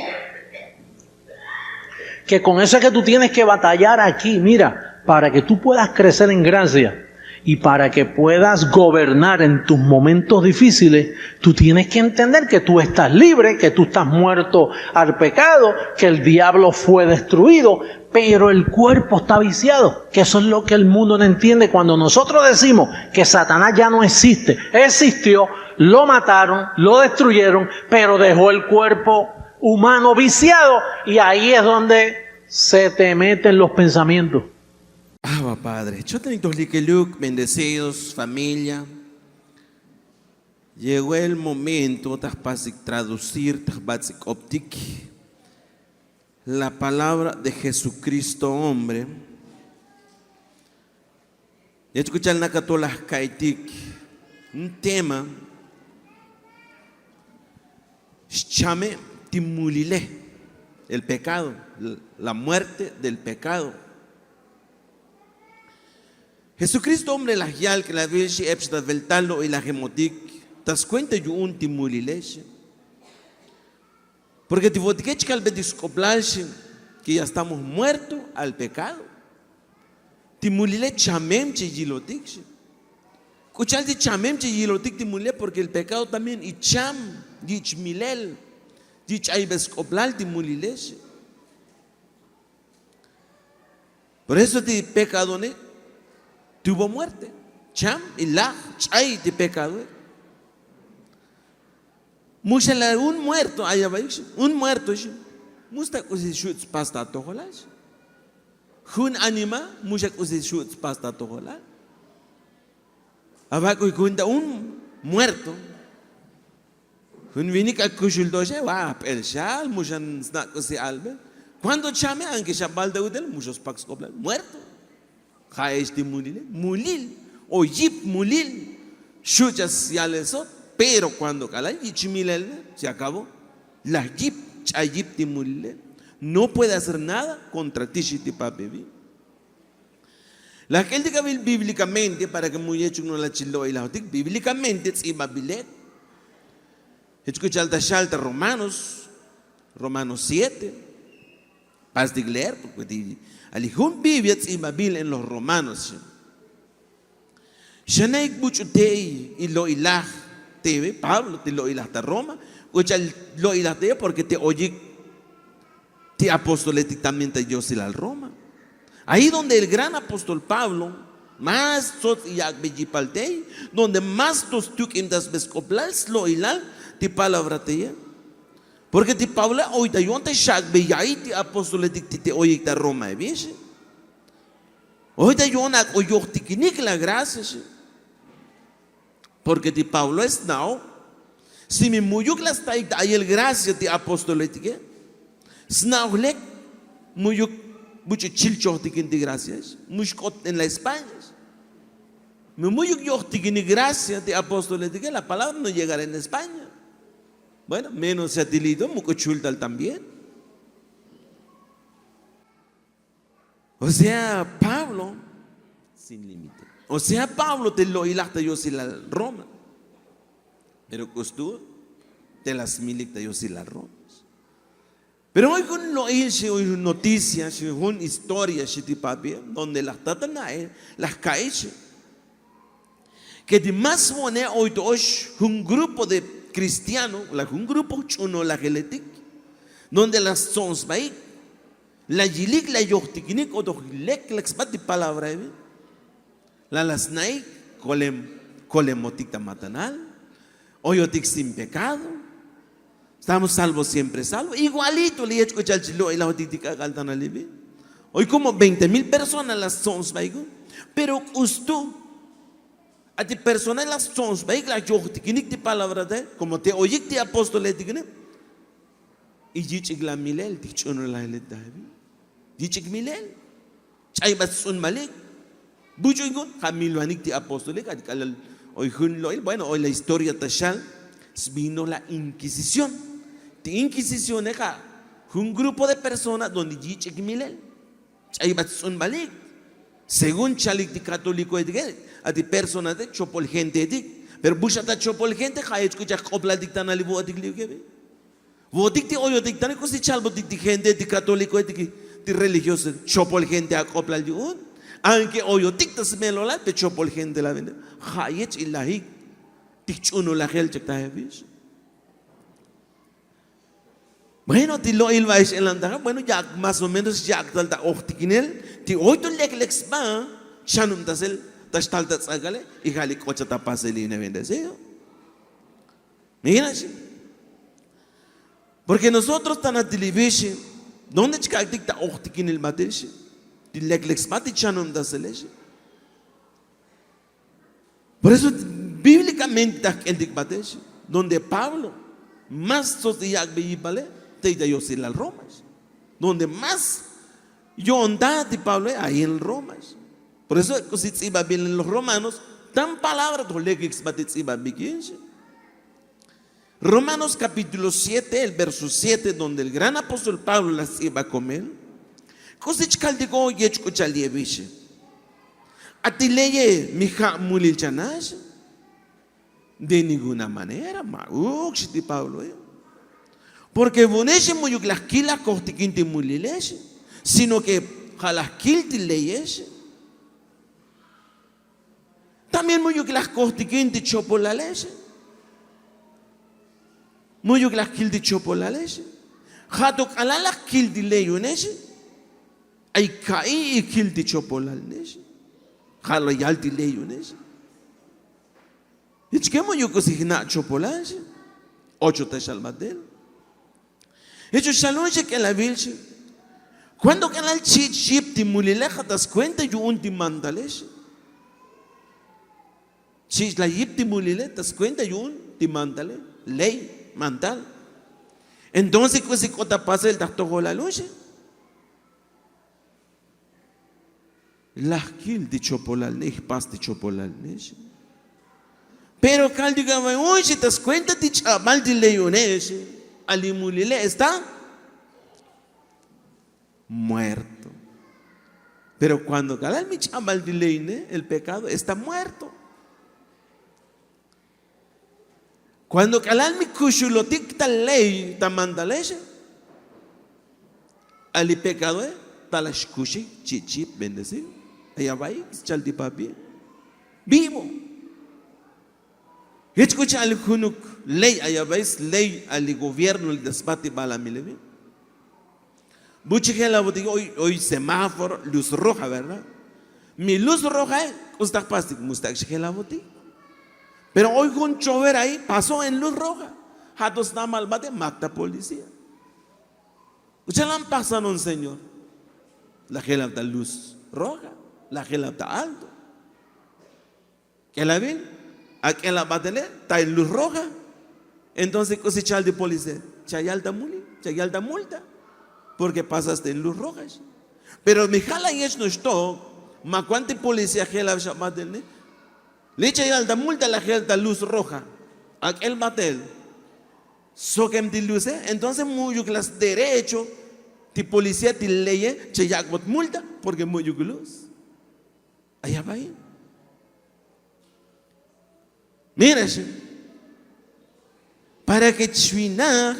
Que con eso es que tú tienes que batallar aquí, mira. Para que tú puedas crecer en gracia y para que puedas gobernar en tus momentos difíciles, tú tienes que entender que tú estás libre, que tú estás muerto al pecado, que el diablo fue destruido, pero el cuerpo está viciado, que eso es lo que el mundo no entiende. Cuando nosotros decimos que Satanás ya no existe, existió, lo mataron, lo destruyeron, pero dejó el cuerpo humano viciado y ahí es donde se te meten los pensamientos. Padre, yo tengo Luke, bendecidos, familia. Llegó el momento de traducir la palabra de Jesucristo hombre. Y escuchar un tema chame timulile, el pecado, la muerte del pecado. Jesucristo hombre la yal que la vilshi epstat veltalo y la gemotik tas cuenta yo un timulileche porque te vodkech kal bediscoplalche que ya estamos muertos al pecado timulile chamem che yilotik escuchar de chamem che yilotik timulile porque el pecado también y cham yichmilel Chichay bescoplal ti mulileche. Por eso ti pecado tuvo muerte. Cham y la chay ti pecado. Mucha un muerto allá va un muerto musta kusi shoots pasta toholas. Hun anima mucha kusi shoots pasta toholas. Abajo y cuenta un muerto. Un vinica kushul doje va el shal mushan snack kusi albe. Cuando chame aunque shabal de udel muchos pax coblan muerto. Jaes de mulil o yip mulil shuchas yalesot. Pero cuando calay y se acabó, la yip chayip de mulil no puede hacer nada contra ti si te papi. La gente que ve bíblicamente para que muy hecho no la chilo y la otic bíblicamente es imabilet. Escucha alta shalta Romanos 7. Paz de leer porque alijun biblia es imabil en los Romanos. Shaneik mucho tei y lo ilah teve Pablo te lo ilah ta Roma. Escucha lo ilah te porque te oye te apostoléticamente yo al Roma. Ahí donde el gran apóstol Pablo, más tot yak bejipaltei, donde más tos tuk indas bescoplals lo ilal, ti palabra te. Porque ti Pablo hoy te yonte shak bejai ti apostoletic ti te oye ta Roma eviese. Hoy te yonak oyok tikinik la gracia. Porque ti Pablo es now, si mi muyuk las taik ta el gracia ti apostoletic, snaulek muyuk mucho chilcho tiquini gracias, muchot en la España. Muy yo tiquini gracias de apóstoles de que la palabra no llegará en España. Bueno, menos se atilito, mucho chultal también. O sea, Pablo sin límite. O sea, Pablo te lo hilacta yo si la Roma, pero costó te las milicta yo si la Roma. Pero hoy con lo hice hoy noticias, hoy historias, donde las tatanae, las caeche, que de más moneda hoy un grupo de cristianos, un grupo chuno la geletic, donde las sons baik, la yilik la yochtikinik o dohilek la expati palabra, la las naik colemotic matanal, hoyotic sin pecado. Estamos salvos, siempre salvos. Igualito le he hecho el chilo y la otitica galtan alibi. Hoy como 20,000 personas las sons baigo. Pero justo a ti personas las sons baigo la yo tikinik ti palabra de como te oye ti apóstol etikne. Y jichik la milel tichono la helet dabi. Jichik milel. Chay batsun malik. Bucho ingon kamiluanik ti apóstol etikal hoy hun loil. Bueno, hoy la historia tashal vino la Inquisición. La Inquisición es un grupo de personas donde jichik milel. Chay batsun malik. Según chalik di católico etik, a ti personas de chopol gente etik. Pero bushata chopol gente ha escucha copla dictan ali votik liuke. Votik ti oyo dictan ko si chalbo di gente di católico etik, di religioso chopol gente a copla liun. Aunque oyo dictas melola pe chopol gente la vende. Ha yech ilahi tichuno la gel chekta hevis. Bueno, ti lo ilvais en la bueno, ya más o menos ya talta ochtikinel, ti oito lex ba, chanum tasel, tastalta tsagale, y jali cochata paselina bendecido. Mira, porque nosotros tan a televisión, ¿dónde chica dicta ochtikinel mateshi? Ti lex ba, ti chanum tasel. Por eso, bíblicamente, el dictateshi, donde Pablo más sostiyak beyipale, yo en las Romas, donde más yo andaba de Pablo ahí en Romas. Por eso si iba bien en los romanos tan palabras Romanos capítulo 7 el verso 7 donde el gran apóstol Pablo las iba a comer cosich caldigo y escucha lieviche atileye mija mulil chanash de ninguna manera mauk de Pablo porque boneche muyuk las kilas kohtikinti mulileshe, sino que jalas kilti leyeshe. También muyuk las kohtikinti chopolaleshe. Muyuk la kil di chopolales. Hatok alala kil di leyunes. Ay kai kil di chopolales. Halo yal di leyunes. Ich que muyuk cosigna chopolales. 8 te salvadel. Hecho shalonche que la vilche. Cuando que la chip ti mulileja das cuenta yo un ti mandales. Chis la yip ti mulile das cuenta yo un ti mandale. Ley, mandal. Entonces, ¿qué se cota pasa el tacto la luz? La kil di chopolal, ne pas di chopolal, ne. Pero cal diga, oye, si te das cuenta, ti chaval di leones, alimulile está muerto. Pero cuando calal mi chaval di leine, el pecado está muerto. Cuando calal mi kushulotik ta ley ta mandalese, ali pecado talash kushi chichip bendecido. Allá va chalti papi vivo. Escucha al junuk ley allá vais ley al gobierno el despati bala milevi. Buchige la botiga hoy semáforo luz roja, ¿verdad? Mi luz roja usted pasti mustak la botiga. Pero hoy con chover ahí pasó en luz roja. Hatos na malvade mata policía. Usted la pasaron, señor. La gela está luz roja, la gela está alto. ¿Qué la ven? Aquella batele está en luz roja. Entonces, ¿qué se chal de policía? Chayalta multa. Porque pasaste en luz roja. Pero mi jala y es no esto. Ma cuánta policía gela batele. Le echa alta multa la gelta luz roja. Aquel batel. So que me luz, entonces muy clase derecho. Ti policía ti leye, che ya multa porque muy luz. Allá va ahí. Mira, para que chuina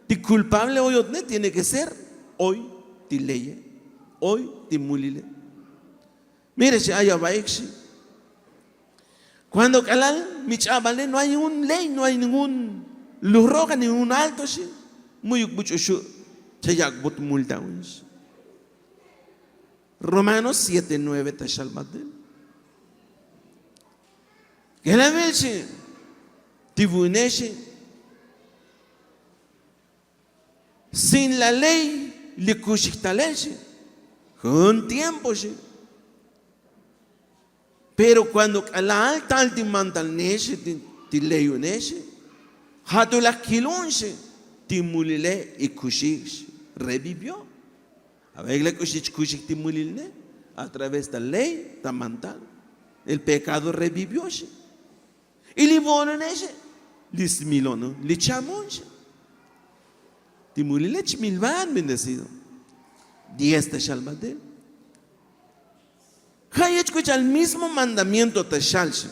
ti culpable hoy no tiene que ser hoy ti leye, hoy ti mulile. Mira, allá va ahí. Cuando calal mi chavale no hay un ley, no hay ningún luz roja, ningún alto, muy mucho chayak bot multa. Romanos 7:9 te salvate. Que la vez tibuneche sin la ley le cuchitaleche con tiempo. Pero cuando la alta altimantal neche ti leyo neche, hato la kilonche ti mulile y kushich revivió. A ver la kushich ti mulile a través de la ley tamantal. El pecado revivió. Y li bono neche, lis milono, li chamonche. Ti mulile chmilvan bendecido. 10 te salvadel. Hay escucha el mismo mandamiento te shalse.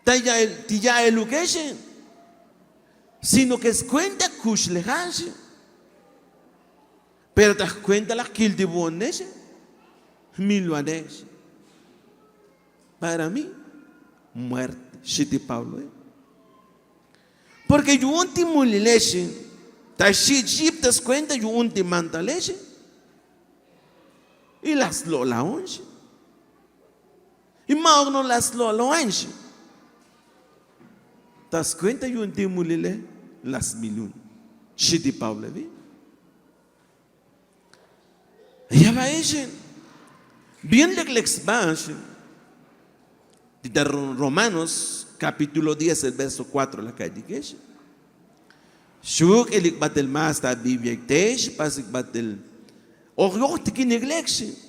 Ti ya education. Sino que es cuenta kush lejanse. Pero te das cuenta la kil de bonese. Milvanes. Para mí, muerte. Shiti Pablo. Porque yo un timulilese. Ta shit te das cuenta yo un timantalese. Y las lola once. Y magno las lo anche. ¿Te das cuenta yo un timulile las milun? Shiti Pablo vi. Ya va ese. Bien le expansión. De Romanos capítulo 10 el verso 4 la calle que es. Shuk elik batel mas ta Biblia tesh pasik batel. O te que neglexe.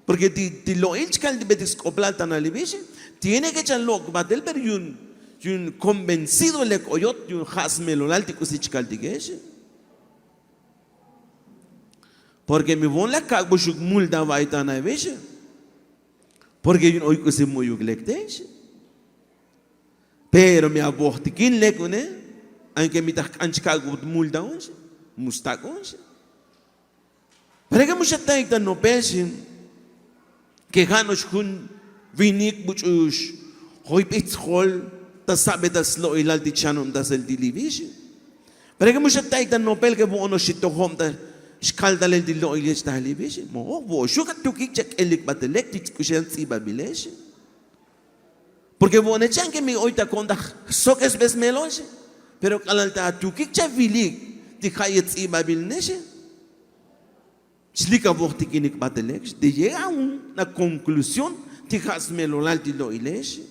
Porque ti lo ilchcal de betiscoplat analibiche tiene que echar lo batel pero yun convencido le coyot yun hasmelo altico sichcal tigese. Porque mi bon la cagbo shuk mulda vaitana veche. Porque yun hoy que se muy uglecteche. Pero mi abortiquín le cone aunque mi tak anchcagbo mulda onche mustak onche. Para que mucha taita no pensen que ganos kun vinik buchush hoy pitchol ta sabe das lo ilal ti chanon das el dilivish Pero que mucha taita nopel que bo no shito homta shkaldal el dilo ilich tahlibish. Mo bo shuka tukik chak elik batelek tik kushan tsiba bilesh. Porque bo ne chan que mi oita konda sokes bes melonche. Pero kalalta tukik cha vilik tik hayet tsiba bilnesh. Slika vortik inik batelek. De llega a una conclusión tik has melolal dilo ilesh.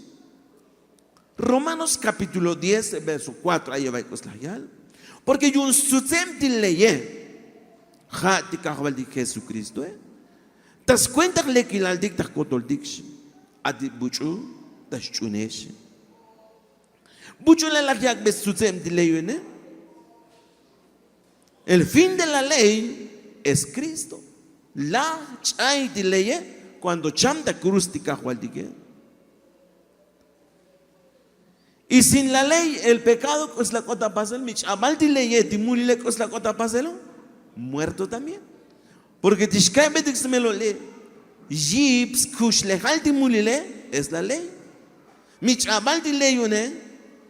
Romanos capítulo 10 verso 4 ahí va a porque yo un sucem te leye ja te kahbal di Jesucristo tas cuenta le que la dicta kotol dix adi buchu tas chunesh buchu la yak be sucem te leye ne el fin de la ley es Cristo la chay te leye cuando cham da cruz te kahbal di. Y sin la ley, el pecado es la cota pasel, mich amal di ley, timulile es la cota paselo, muerto también. Porque tishkai betix me lo lee, jips kush lejal timulile es la ley. Mich amal di ley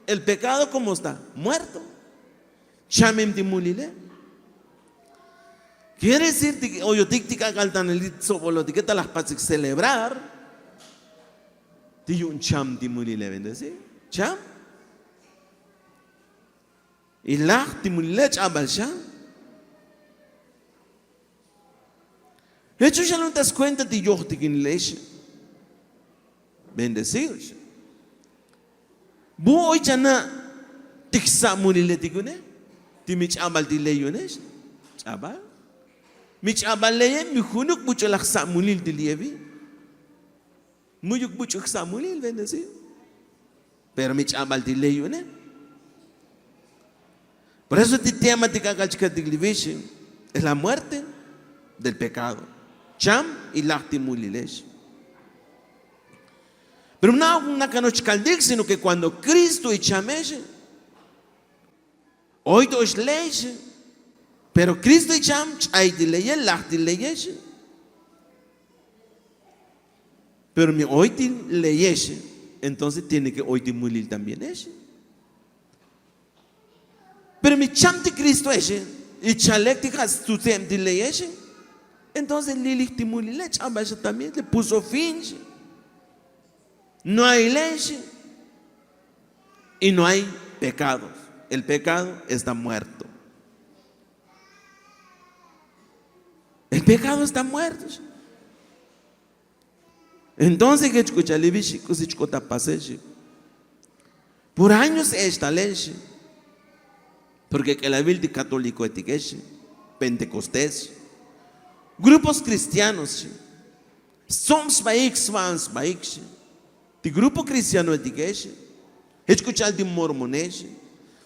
el pecado como está, muerto. Chamem timulile. Quiere decir que oyo tictica galtan el sobolotiqueta las pases celebrar. Tiyun cham timulile bendecir. Cham y la timulech abalcha. Hecho ya no te das cuenta de yo te quien leche. Bendecidos. Bu hoy ya na tiksa mulile tikune. Timich abal dileyones. Abal. Mich abal leye mi hunuk mucho la sa mulil dilievi. Muyuk mucho sa mulil bendecido. Pero mich amal dilei ne. Por eso el tema de cagachka diglivish es la muerte del pecado. Cham y lachtimulilesh. Pero no una canochkaldik, sino que cuando Cristo y chamesh, hoy dos leyes, pero Cristo y cham hay dilei lachtileyesh. Pero mi hoy dileyesh. Entonces tiene que hoy dimulir también ese. Pero mi cham de Cristo ese, y chalectica tu tem de ley ese, entonces Lili dimulir le chamba ese también le puso fin. No hay ley y no hay pecados. El pecado está muerto. El pecado está muerto. Entonces que escucha libishi kusichkota paseshi. Por años esta ley, porque que la Biblia católico etiqueche, pentecostés, grupos cristianos, somos baix vans baix, de grupo cristiano etiqueche, escuchar de mormones,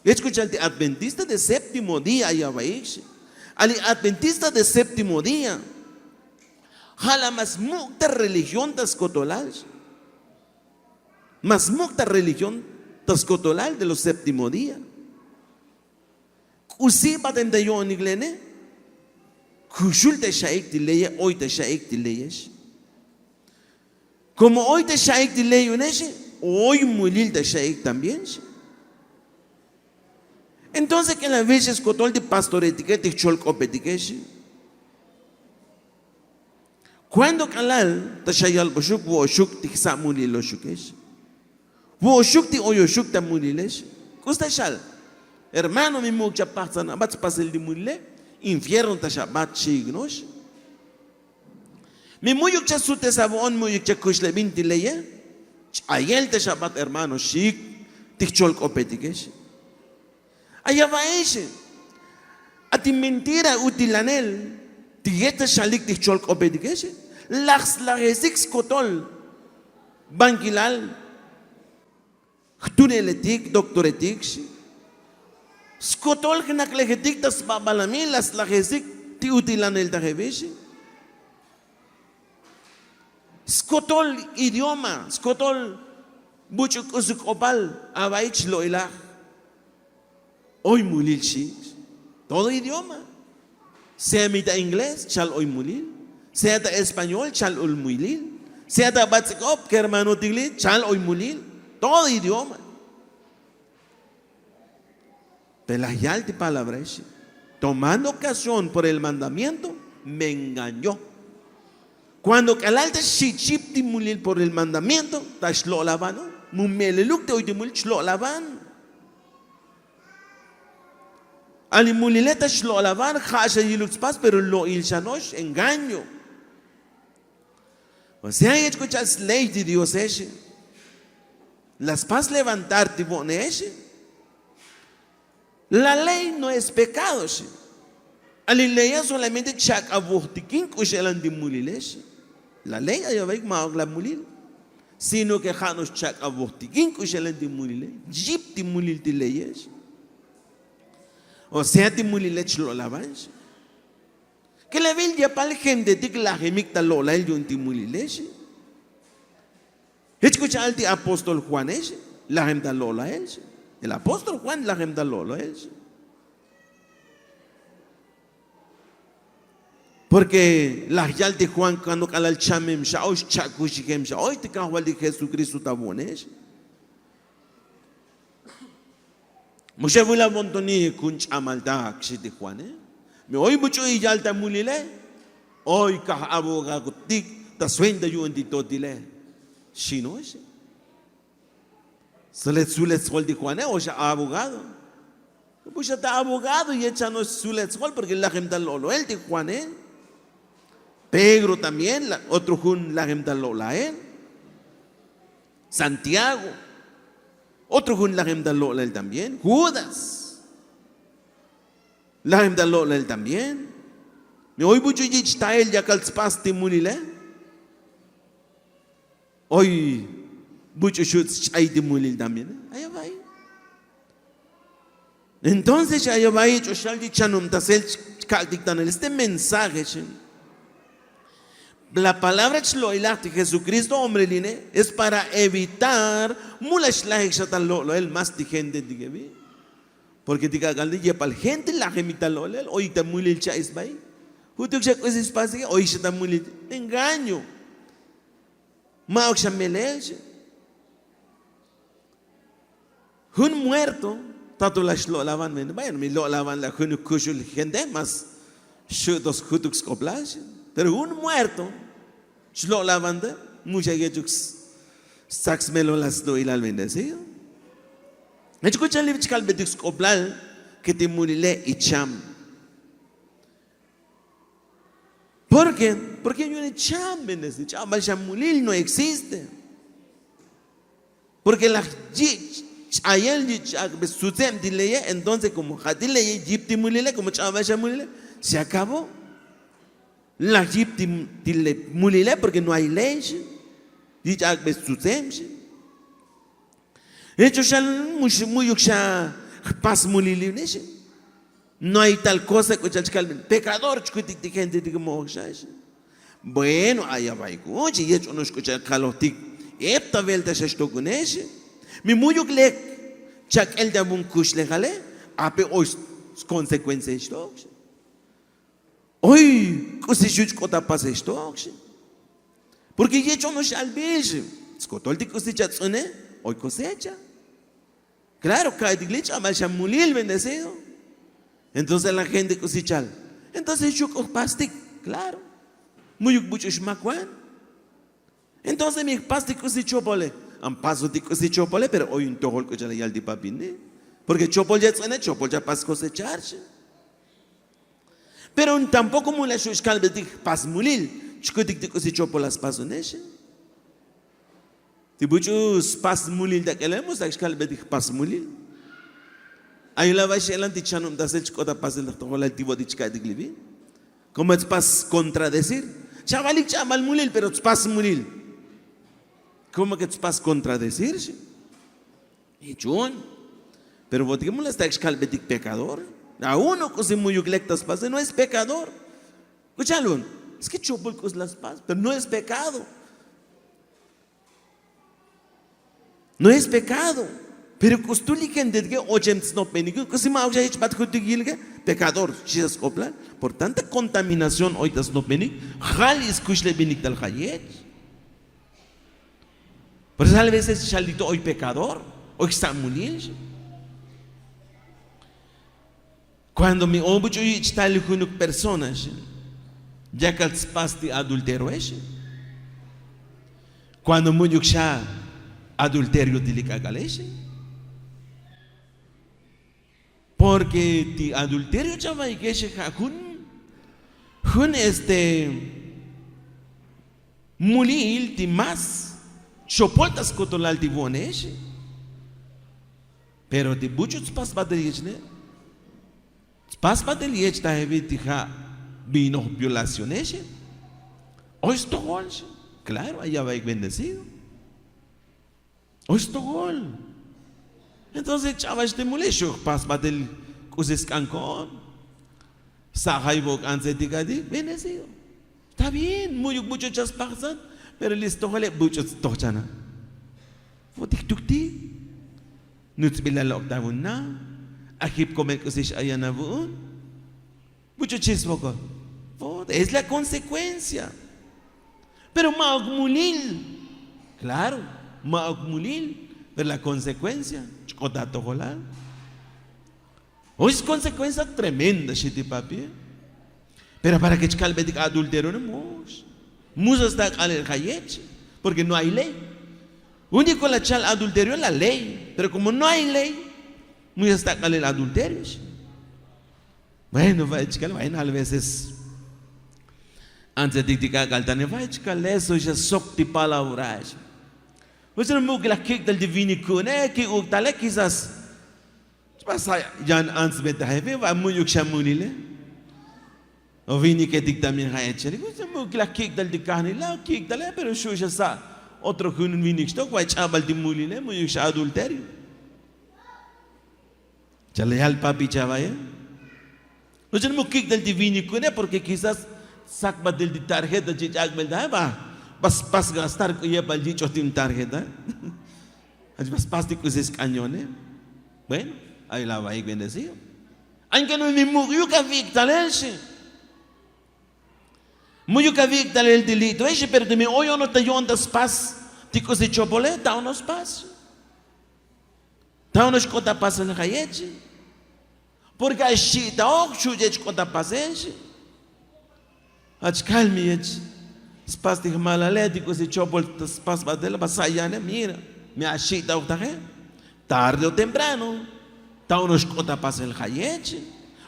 escuchar de adventista de séptimo día ya baix, ali adventista de séptimo día. Jala más mucha religión tascotolal. Más mucha religión tascotolal de los séptimo día. Usi batem de yo ni glene. Kushul te shaik di leye, hoy te shaik di leyes. Como hoy te shaik di leyones, hoy mulil te shaik también. Entonces que la veces cotol de pastor etiquete chol copetiqueshi. Cuando kalal tashayal boshuk wo shuk tiksa muli lo shukesh. Wo shuk ti oyo shuk ta muli lesh. Kusta shal. Hermano mi mucha pasa na bat pasel di muli infierno tashabat chignosh. Mi muyuk cha sute sabon muyuk cha kushle binti leye. Ayel tashabat hermano shik tikchol kopetikesh. Ayabaesh. Ati mentira utilanel. Tigeta shalik tikchol kopetikesh. Las lagesix kotol bankilal tuneletik doktoretik skotol knaklegetik tas babalami las lagesik ti utilan el tagebeshi skotol idioma skotol buchuk usukopal abaich loilah hoy mulilchi todo idioma sea mitad inglés chal hoy mulil sea de español, chal ul mulil. Sea de batsikop, que hermano tigli, chal hoy mulil. Todo idioma. Pelajal palabra es. Tomando ocasión por el mandamiento, me engañó. Cuando calalta shichip timulil por el mandamiento, tashlo lavano, mumeleluk te oitimul shlo lavan. Alimulileta shlo lavan, hasha yiluxpas, pero lo ilshanosh, engaño. O sea, escuchas ley de Dios ese. Las paz levantarte pone ese. La ley no es pecado. Alileya solamente chak avortikin kushelan di muliles. La ley ayavik maog la mulil. Sino que janos chak avortikin kushelan di mulile. Jip di mulil ti leyes. O sea, ti mulilech lo lavans. Que la vilja pal gente tic la gemicta lola el yun ti muliles. Escucha al ti apóstol Juan ese. La gemda lola ese. El apóstol Juan la gemda lola ese. Porque la yal de Juan cuando calal chamem shaosh chakushikem shaosh te kahwal de Jesucristo tabones. Moshe vula montoni kunch amalta kshite Juan me hoy mucho y yalta mulile hoy kah abogado tik ta suenda yu en totile shino ese. Sulet sol de Juan o sea abogado. Pues está abogado y echando sulet sol porque la gente lo el de Juan Pedro también, otro jun la gemda lola él. Santiago, otro jun la gemda lola él también. Judas, la gemda lola él también. Me hoy mucho está él ya calzpaste munile. Hoy mucho shoots hay de munil también. Ahí va. Entonces ahí va yo shaldi chanum tasel dictan este mensaje. La palabra de Jesucristo, hombre, es para evitar el más de gente. Porque diga, para gente la gemita lolel, hoy está muy el chais bay. Justo que se espacio, hoy está muy engaño. Mao chamelech. Un muerto, tanto la lavan, bueno, mi lo lavan la junucushul gente, más dos jutux coplash. Pero un muerto, shlo lavanda, mucha gejux, sax melo las do ilal bendecido. Escucha el bichcal betux coplal que te murile y cham. ¿Por qué? Porque yo no cham bendecido, cham mulil no existe. Porque la ayel sutem dileye, entonces como hatileye jipti mulile, como cham mulile, se acabó. La jip dile mulile porque no hay ley. Dice a bestutemse. Hecho ya muy ya pas mulile. No hay tal cosa que ya calmen. Pecador chutic de gente de moja. Bueno, allá va y y hecho no escucha calotic. Esta vuelta se esto con ese. Mi muy uclec. Chak el de un kush legale. Ape hoy consecuencias esto. Hoy, cosechuch cota pasa esto, porque ya yo no se albeje. Escotó el de cosecha, hoy cosecha. Claro, cada iglesia más ya mulil bendecido. Entonces la gente cosecha. Entonces yo pastic, claro. Muy mucho shmacuan. Entonces mi pastic cosechopole. Am paso de cosechopole, pero hoy un tojol que ya le yal de papine. Porque chopol ya chopol ya pas cosecharse. Pero tampoco mula shushkal betik pas mulil. Chukutik de cosecho por las pasones. Tibuchus pas mulil da kelemos da shkal betik pas mulil. Ay la vais el antichanum da sel chukota pas el tohola el tibo de chika de glibi. Como es pas contradecir. Chavalik chamal mulil pero es pas mulil. ¿Cómo que es pas contradecir? Y chun. Pero votigamos la shkal betik pecador. A uno que se muy uglectas paz no es pecador. Escúchalo, es que chopol cos las paz, pero no es pecado. No es pecado. Pero costuli gente que ojem no penigo, que se ma oja ich bat kutigilge, pecador, chis copla. Por tanta contaminación hoy das no penig, hal escuchle benig dal hayet. Por eso a veces chalito hoy pecador, hoy está mulil. Cuando mi obucho tal con personas, ya que pasti adulterio es. Cuando muy adulterio delicagaleche. Porque ti adulterio ya va a que hun mulil ti más chopoltas cotolal ti boneche. Pero ti buchos pas bateliechne. Pas bateliech ta hevi ha vino violaciones. O esto gol. Claro, allá va bendecido. O esto gol. Entonces, chavas de mulecho, pas batel cuses cancón. Sahaibok anseticadi, bendecido. Está bien, mucho chas pasan, pero listo, vale, muchos tochana. Fotik tukti. Nutsbila la octavuna. Akip comer cusis ayana buun. Mucho chismoco. Es la consecuencia. Pero maugmulil. Claro, maugmulil. Pero la consecuencia. Chocotato holal. Hoy es consecuencia tremenda, shiti papi. Pero para que chcalbetic adulterio no mus. Mus está al hayech. Porque no hay ley. Único la chal adulterio es la ley. Pero como no hay ley, mus está al el adulterio. Bueno, va a chcal, bueno, a veces. Antes de que caltane, vai chcal eso ya sokti palavras. Você não que la kick del divinico, né? Que o tale quizás. Passa já antes de ter vai muito chamunile. O vini que dic também haete. Você não que la kick del de carne lá, kick dele, pero show já sa. Outro que não vini que estou vai chabal de mulile, muito adultério. Já leal papi chavaia. Você não kick del divinico, né? Porque quizás sac badel de tarjeta de jagbel da ba. Pas gastar ko ia baldi chotim tarjeta. As pas de coisas cañone. Bueno, aí lá vai bendecido. Anche non mi muriu ca victalelche. Muriu ca victalel delito. Esce per me oio no tayon das pas. Ti cose chopole ta unos pas. Ta unos cota pas na hayete. Porque a chita o chuje cota pasenge. Ach calmiete. Spas de malalético se chopol spas badela basayane mira. Me achita o taje. Tarde ou temprano. Ta unos cota pasa el hayete.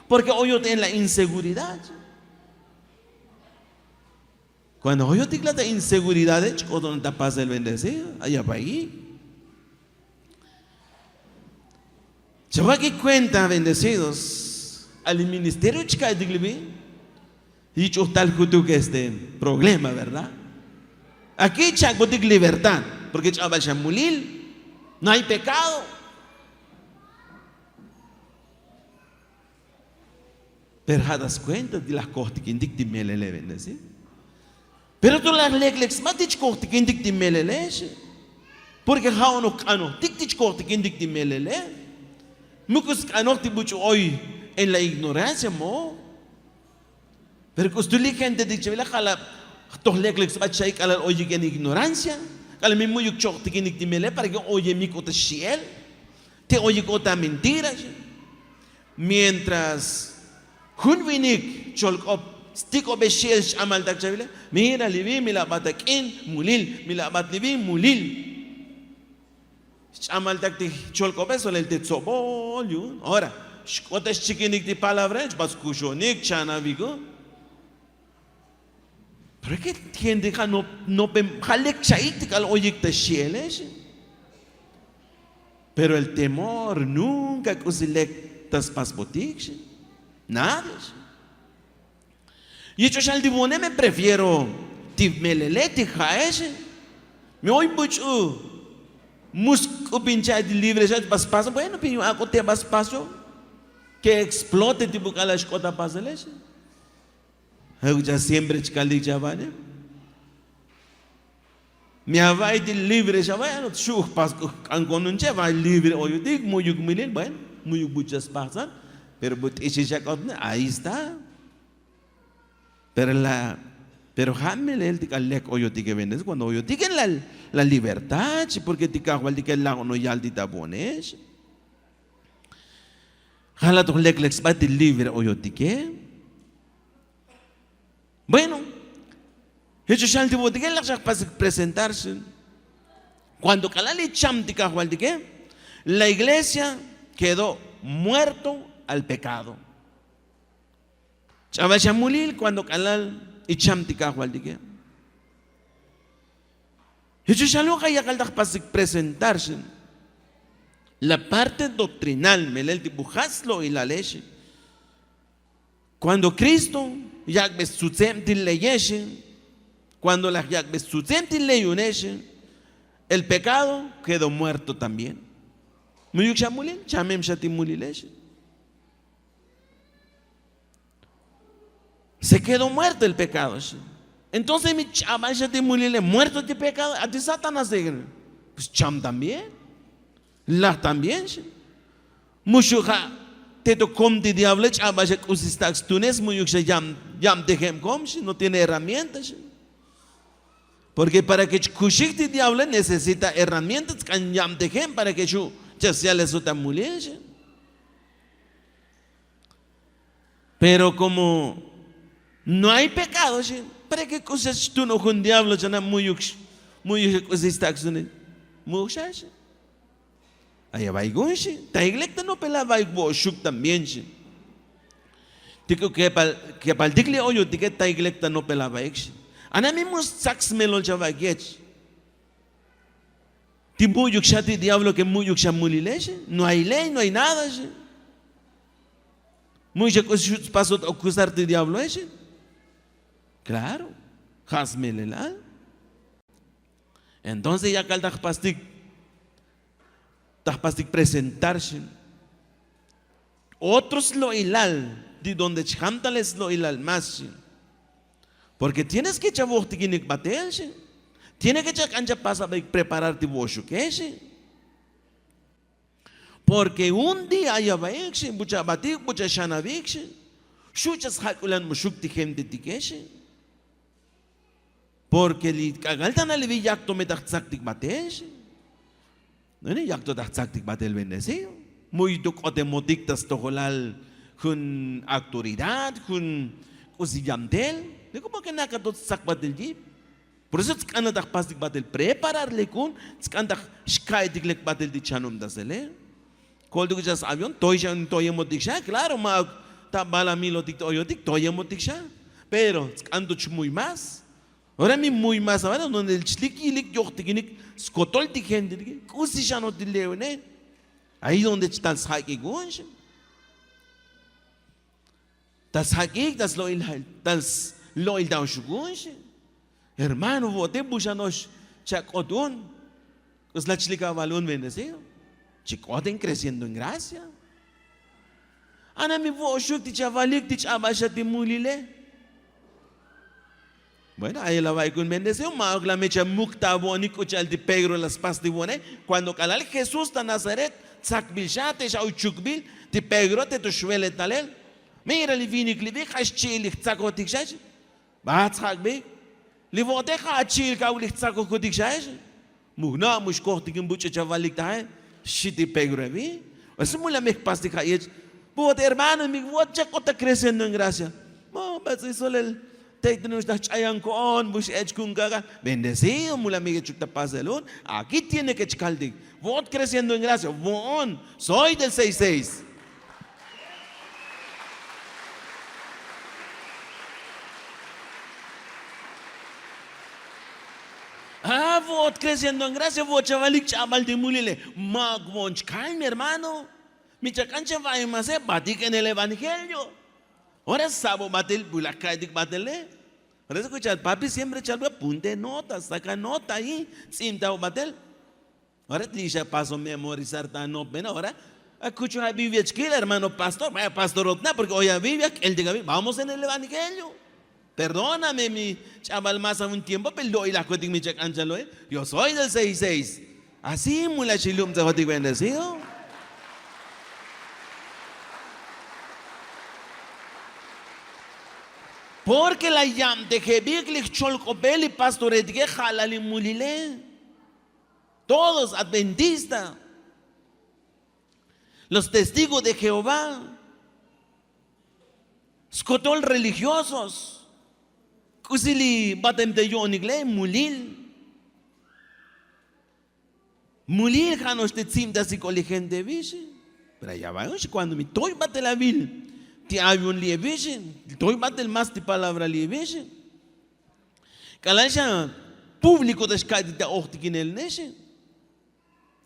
Porque hoy yo tengo la inseguridad. Cuando hoy yo tengo la inseguridad, cuando no pasa el bendecido, allá va ahí. Lleva que cuenta, bendecidos, al ministerio chica de Glibi, y yo tal que este problema, ¿verdad? Aquí chaco de libertad, porque chaval chamulil, no hay pecado. Pero das cuenta de las cosas que indic de melele bendecido. Pero tú las leglex matich corte que indic de melele, porque how no cano, tic corte que indic de melele. Mucos cano te mucho hoy en la ignorancia mo. Pero que tú le gente de chavela jala, toh leglex matchay cala oye que en ignorancia, cala mi muy corte que indic de melele para que oye mi cota shiel, te oye cota mentiras. Mientras Hun vinik cholkop stiko beshel amal tak chavile mira livi mila batakin mulil mila bat livi mulil amal tak ti cholkop eso el te tsobol yun ahora shkotes chikinik ti palavras bas kushonik chana vigo pero que tiende ka no pem halek chait kal oyik te shieles pero el temor nunca kusilek tas paspotik. Nada. Y yo al divone me prefiero ti melele ti jaese. Me hoy mucho musco pincha de libre ya vas paso bueno pero hago te vas paso que explote tipo cala escota pasales. Eu já sempre chcali já vale. Me vai de livre já vai no chuch pas angonun já vai livre hoje digo muito milin bueno muito buchas pasan. Pero ahí está. Pero jamele el ticalec oyo tique vendes cuando oyo tique la libertad, porque tica igual tique el lago no yal tita pones. Jala tu leklex bati libre oyotique. Bueno, hecho shalti botique la para presentarse. Cuando calali chamtica hualdique, la iglesia quedó muerto al pecado. Chavachamulil cuando calal y chamtica hualdique. Hecho shaloca ya calda para presentarse. La parte doctrinal, melel dibujaslo y la leche. Cuando Cristo ya ves su temple leyese, cuando la ya ves su temple leyunese, el pecado quedó muerto también. Muyuk shamulin, chamem shatimulilese. Se quedó muerto el pecado. Entonces mi chamem shatimulile muerto de pecado, a ti Satanás dice, pues cham también. La también. Mushuja te to com de diablo, chabashe usistax tunes muyuksha yam dejem com, no tiene herramientas. Porque para que kushik de diablo necesita herramientas can yam dejem para que yo ya sea le sota mulher. Pero como no hay pecado, para que cosas tú no con diablo ya na muyuksha usistax tunes muyuksha. Aí vai gunshi, ta iglesia no pela vai boshuk también. Tico que pal dikle oyo tike ta iglesia no pela vai. Ana mismo sax melol chava get. Timbu yukshati diablo que mu yukshamulileshe, no hay ley, no hay nada. Muy je paso acusarte diablo ese. Claro, hasmelelal. Entonces ya calda pastik para presentarse. Otros lo hilal, de donde chantales lo hilal más. Porque tienes que echar tikinik batelse. Tienes que echar cancha pasa para prepararte vosho que es. Porque un día ya va a ir, mucha batik, mucha shanavik, shuchas hakulan mushuk tijem de tikeshe. Porque li kagaltan alivi yakto metakzaktik batelse. No ni yakto takzaktik batel bendecido. Muy docotemotik tas toholal con autoridad, con usiyamtel. De como que naka tot sak batel jib. Por eso tkana tak pastik batel prepararle con tkana tak shkaitik lek batel di chanum dasele. Kol du jas avion toyemotik sha, claro, ma ta bala milotik toyotik toyemotik sha. Pero tkando muy más. Ahora mi muy más ahora donde el chlikilik yochtikinik skotol tikhendik kusishano dileone. Ahí donde están saque gunsh. Das hakik das loil down shugunsh. Hermano, vote bushanos chacotun. Es la chlica balón bendecido. Chicoten creciendo en gracia. Ana mi vo shuk ti chavalik ti chabashati mulile. Bueno, ahí la va con bendecido. Maog la mecha mukta bonico chal de Pedro las pastas bone. Cuando calal Jesús ta Nazaret, tzakbil shate shau chukbil, ti Pedro te to shwele talel. Mira li vini klibi khashchil tzakot tikshaj. Ba tzakbi. Li vote khachil ka uli tzakot tikshaj. Mugna mush kohtikin buche chavalik tahe. Shiti Pedro vi. Asumula mek pasti khayet. Bote hermano mi vote chakota creciendo en gracia. Mo basi solel bendecido, mula amiga chukta paselun. Aquí tiene que chkaldik. Vos creciendo en gracia. Bon, soy del 66. Vos creciendo en gracia. Vos chavalik chaval de mulile. Magwon chkal, mi hermano. Mi chacancha va a más batik en el evangelio. Ahora sabo batel, bulakaidik batele. Ahora escuchar, papi siempre chalva apunte notas, saca nota ahí, cinta o batel. Ahora te dice paso memorizar tan no ven ahora. Escucho una Biblia chiquila, hermano pastor, vaya pastor otna, porque hoy a Biblia, él diga, vamos en el evangelio. Perdóname mi chaval más a un tiempo, pero y la cuenta mi chacanchalo, yo soy del 66. Así mula chilum te voy bendecido. Porque la llam de Jebiklik Cholcobeli pastoret que jalali mulile. Todos adventistas. los testigos de Jehová, skotol religiosos, kusili batem de yonigle mulil. Mulil janos te tsimta si coligente vision. Pero allá va, cuando me toy bate la vil, te había un vision, toy bate el más de palabra vision. Calasha público de escadita octiquín el nation.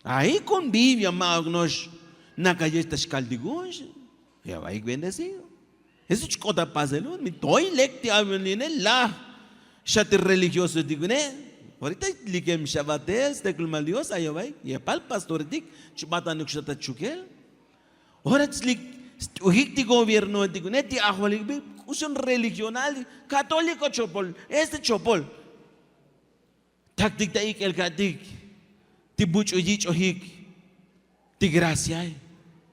Ahí convivia magnos na calle esta escaldigos. Ya va, bendecido. Eso es cota paselón, mi toy lecti había un la chate religioso digo, ne. Ahorita likem shabatel, stekul malios, ayo vai, y pal pastor dik, chubata nuxata chukel. Ahora tzlik, uhik ti gobierno digo, neti ahualik bi, usun religional, católico chopol, este chopol. Taktik taik el katik, ti buch uyich ohik, ti gracia.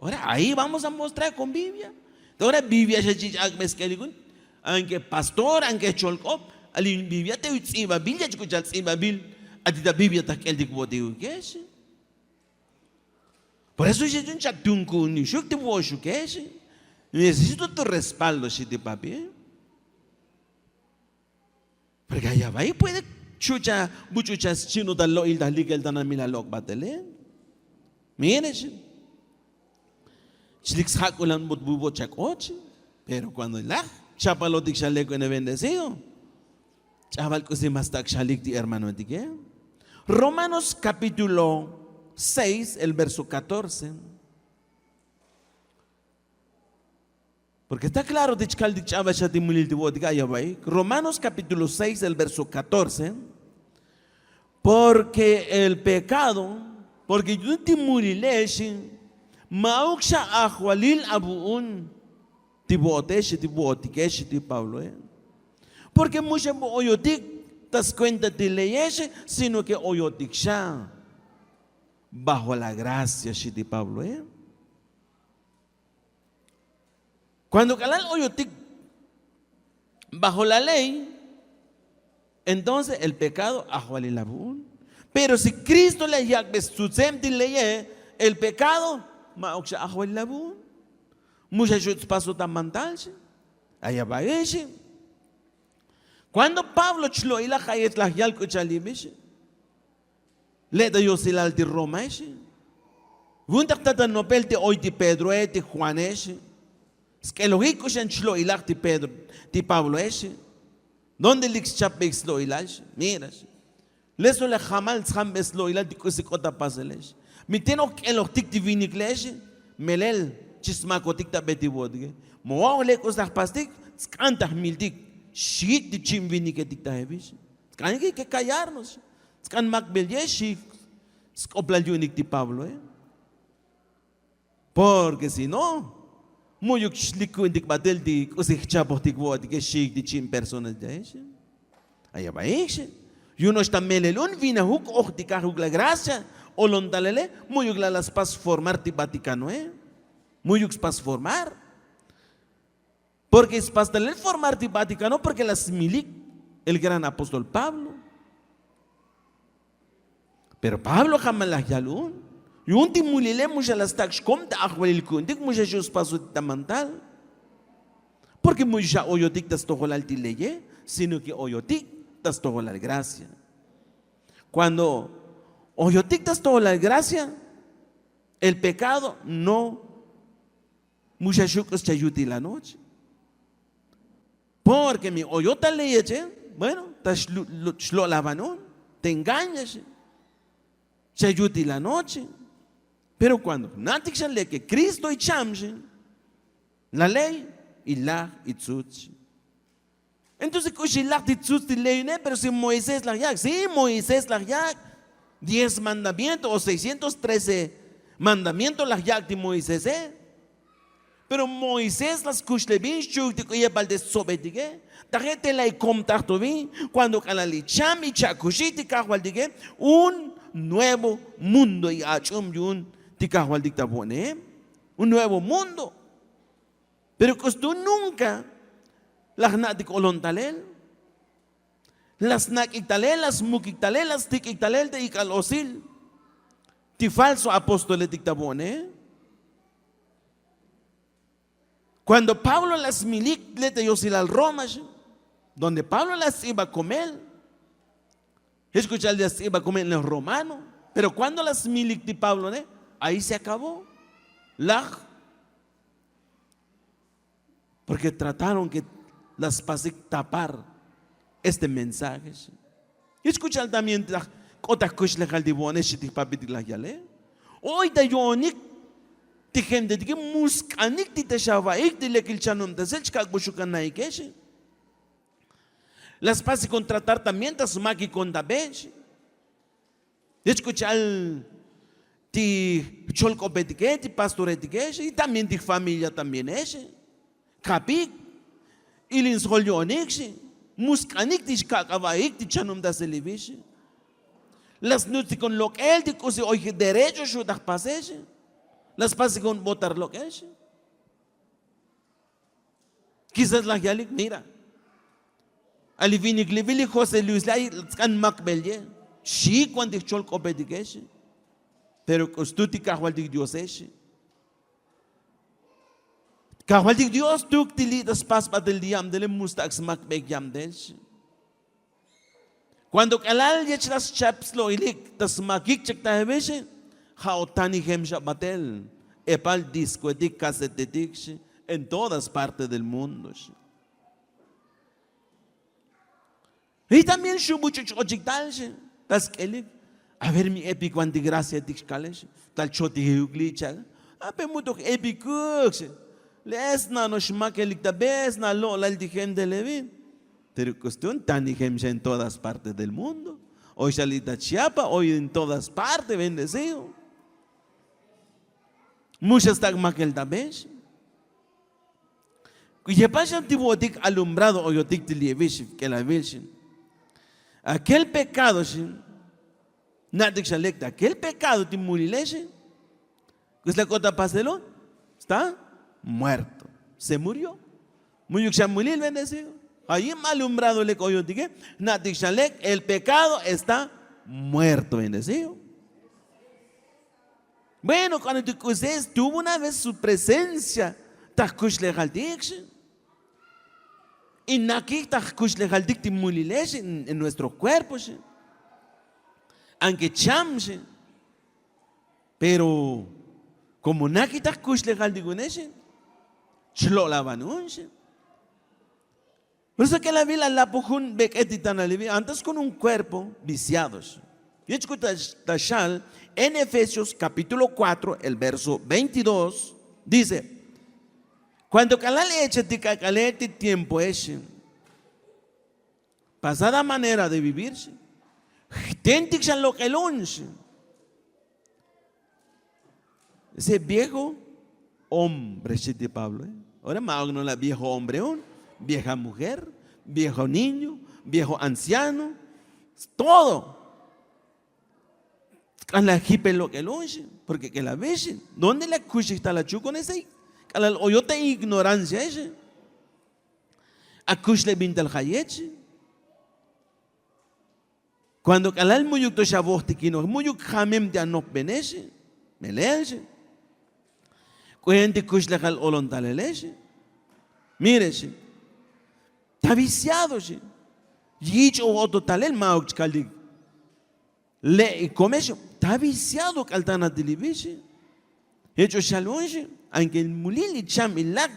Ahora ahí vamos a mostrar con Biblia. Ahora Biblia se chich agmeskeligun, aunque pastor, aunque cholkop. Alin Biblia te utsiba bil ya chikuchal tsiba bil atita Biblia takel dikwote ukesh. Por eso yo un chaktunku ni shuk te wo shukesh. Necesito tu respaldo si te papi. Porque allá va y puede chucha buchuchas chino dalo il dali kel dana mila lok batele. Mire. Chilix hakulan bot bubo chakoch, pero cuando la chapalo dik chaleco en bendecido. Chaval que se más taxalik ti hermano entique. Romanos capítulo 6, el verso 14. Porque está claro de chcal dik chava chati mulil ti wodiga ya vai. Romanos capítulo 6, el verso 14. Porque el pecado, porque yo ti mulileshi, mauksha ahwalil abuun ti boteshi ti botikeshi ti Pablo. Porque mucha oyotik tas cuenta de leyes, sino que oyotik ya bajo la gracia de Pablo. Cuando calal oyotik bajo la ley, entonces el pecado ajuali la bun. Pero si Cristo le yakbes su semti leye, el pecado mauksha ajuali la bun. Mucha gente pasó tan mental, allá va ese. Cuando Pablo chlo ila khayet la yal kuchalibish le da yosilal ti romash vuntak tata nopel ti hoy ti Pedro ti Juanesh que lógico shan chlo ila ti Pedro ti Pablo esh donde lix chapex lo ilash miras leso le jamal chambes lo ila ti kusikota paselesh miteno que lo tik ti viniklesh melel chismakotik ta beti bodge mo le kosach pastik skantah miltik shit di chimvini que dictahevis. Can que callarnos. Can macbelyeshi. Scoplalunik di Pablo. Porque si no, muy uxliku indik batel di usik chapotik word que shik di chim personas de ese. Allá va ese. Y uno está melelun vina huk ochtika huk la gracia. Olondalele muy ugla las pas formar ti Vaticano. Muy ux pas formar. Porque es para el formar de Vaticano, porque las milik, el gran apóstol Pablo. Pero Pablo jamás las yalun. Y un timulile mucha las tax comta ahuel kundik mucha jus paso tamantal. Porque mucha oyotik tas toholal ti leye, sino que oyotik tas toholal gracia. Cuando oyotik tas toholal gracia, el pecado no mucha chucos chayuti la noche. Porque mi oyota leche, bueno, te lavanón, te engañas, se ayuda la noche. Pero cuando natik le que Cristo y chamse, la ley y la itzutz. Entonces, si la itzutz de ley, pero si Moisés la yak, sí, Moisés la yak, 10 mandamientos o 613 mandamientos la yak de Moisés, Pero Moisés las kushlebi shuk de balde sobedige. Tajete la comtartovi cuando canali chami chakushiti kahwaldige un nuevo mundo y achum yun tikahwaldikta bone. Un nuevo mundo. Pero que tú nunca las natik olontalel. Las nakiktalel, las mukiktalel, las tikiktalel de ikalosil. Ti falso apóstol tiktabone. Cuando Pablo las milik le dio al Roma, donde Pablo las iba a comer, escuchar, las iba a comer en los romanos, pero cuando las milik de Pablo, ahí se acabó. Porque trataron que las pasen tapar este mensaje. Escuchar también otras cosas legal de bones y papitic la yale. Hoy da yonik tijem de que muskanik te shavaik de lekil chanum de selchkak bushukan naikesh. Las pasen contra tratamientos maki con da bench. Escuchar ti cholco petiquete, ti pastor etiquete y también ti familia también ese. Kapik ilin solyonik muskanik ti kakavaik ti chanum da selivish. Las nuti con lo que él ti cose hoy derecho shu da pasese. Las pase con votar lo que es. Quizás la yalik mira. Alivinik livili José Luis la kan makbelye. Sí cuando cholco petiquete. Pero costuti kahwaldik Dios es. Kahwaldik Dios tuk tili das pas patel diam dele mustax makbek yam des. Cuando kalal yech las chaps lo ilik das makik chek ta hebeshe, haotani hemsha batel, epal discoetic casetetic en todas partes del mundo. Y también shubuchuch ochiktal das kelik. A ver mi épico antigracia tixcales, tal choti hiuglicha. A pe mutok epicux. Les na no shmakelik tabes na lo la dijem de Levin. Pero cuestión tan en todas partes del mundo. Hoy salita Chiapa, hoy en todas partes bendecido. Muchas tagmakel tabes. Cuya pasa antibotic alumbrado oyotic tilievish que la virgen. Aquel pecado Nadik Shalekta, aquel pecado de murileche, que es la cota pastelón, está muerto. Se murió. Muyuk Shamulil bendecido. Ahí mal alumbrado le coyo dije, Nadik Shalek, el pecado está muerto bendecido. Bueno, cuando ustedes tuvo una vez su presencia, takush legal diksh. Y naki takush legal dik murileche en nuestro cuerpo. Aunque chamse, pero como nakita kush legal diguneshe, chlo la banunche. Por eso que la vida la pujun beketitan alivi antes con un cuerpo viciados. Y escucha Tashal en Efesios capítulo 4, el verso 22, dice: cuando calale eche tika calete tiempo eche, pasada manera de vivirse. Tentik lo que ese viejo hombre, de Pablo. Ahora más no la viejo hombre, vieja mujer, viejo niño, viejo anciano, todo. Con la jipe lo que porque que la ves, ¿dónde la cucha está la chuco en ese? O yo te ignorancia ese. A kush le binta el hayeche. Cuando calal muyuk to shabostikino, muyuk hamem de anop beneshe, meleche. Cuente kush legal olontaleleche. Mírese, está viciado, yich o otro talel mauk caldig. Le y comesho, está viciado caltana television. Hecho shalonche, aunque el mulil y cham y lag,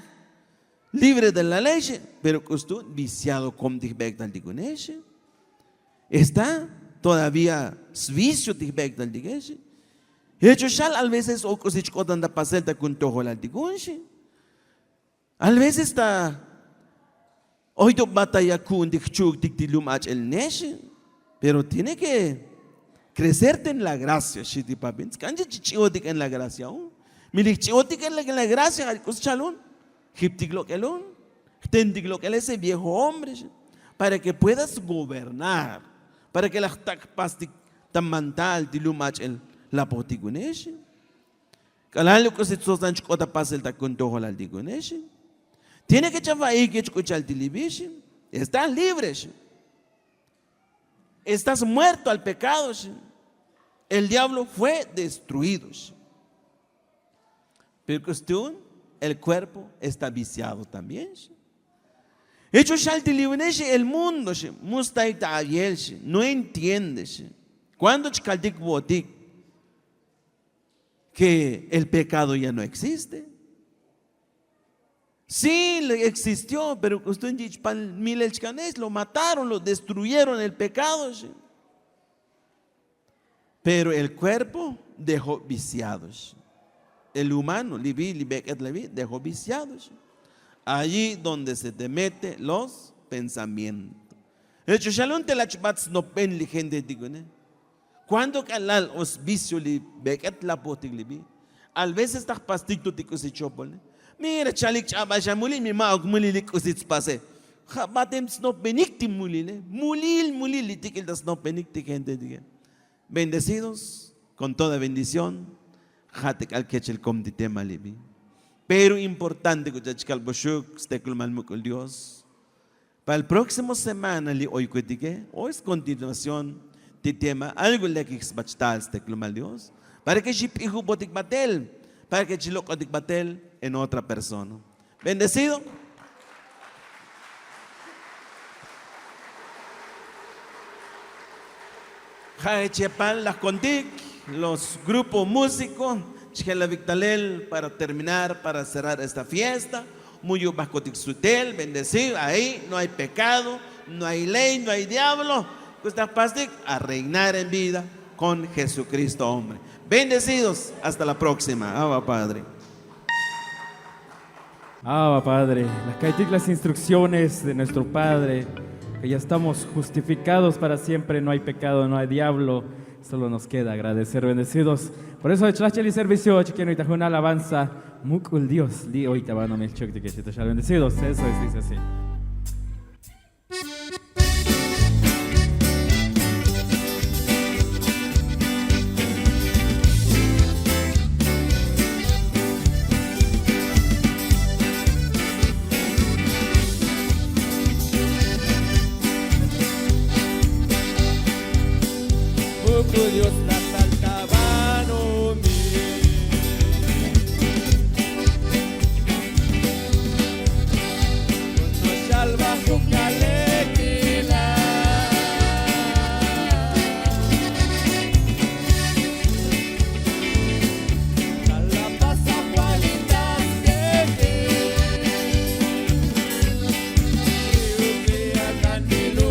libre de la leche, pero costó viciado com digbectal diguneshe. Está todavía vicio del digese. Hecho shal a veces o cosich cotan da paselta con tojo la digunche. A veces está hoy do batalla kun dikchuk diktilum ach el neshe, pero tiene que crecerte en la gracia, shiti papins. Kanje chichotik en la gracia, milik chichotik en la gracia, al chalón, hiptik lo que lon, tendik lo que ese viejo hombre, para que puedas gobernar. Para que la pastik tan mental de lumach el la potiguneche. Calalo que se sosan chocota pasel ta con tojo la diguneche. Tiene que chavar ahí que escuchar television. Estás libre. Estás muerto al pecado. El diablo fue destruido. Pero cuestión el cuerpo está viciado también. Hecho el mundo, no entiende. Cuando que el pecado ya no existe. Sí, existió, pero usted lo mataron, lo destruyeron el pecado. Pero el cuerpo dejó viciados. El humano, dejó viciados. Allí donde se te mete los pensamientos. Hecho, cuando calal os vicio li becket la potig libi, al veces estás pastito tico si chopole. Mira chalik chabasha muli mi maog muli lik usits pase. Batem snop benicti mulile, mulil tikil das snop benicti gente diga. Bendecidos con toda bendición, jatek al kechel com di tema libi. Pero importante que chachkal boshuk stekul malmukul Dios. Para el próximo semana li hoy kuetike, hoy es continuación de tema algo le que exbachtal stekul mal Dios. Para que chip hijo botik batel, para que chilok otik batel en otra persona. Bendecido. Jae Chepal, las contic, los grupos músicos, Chela Victalel, para terminar, para cerrar esta fiesta. Muyo Bascotic Sutel, bendecido. Ahí no hay pecado, no hay ley, no hay diablo. Gustavo Pastic, a reinar en vida con Jesucristo, hombre. Bendecidos, hasta la próxima. Abba Padre. Abba Padre, las instrucciones de nuestro Padre, que ya estamos justificados para siempre, no hay pecado, no hay diablo. Solo nos queda agradecer, bendecidos. Por eso, el servicio, chiqueno y tajuna alabanza, mukul Dios, li hoy tabano melchuk de que te bendecidos. Eso es, dice así. Dios la saltabano no salva su calequila a la pasa cualidad que acá ni lo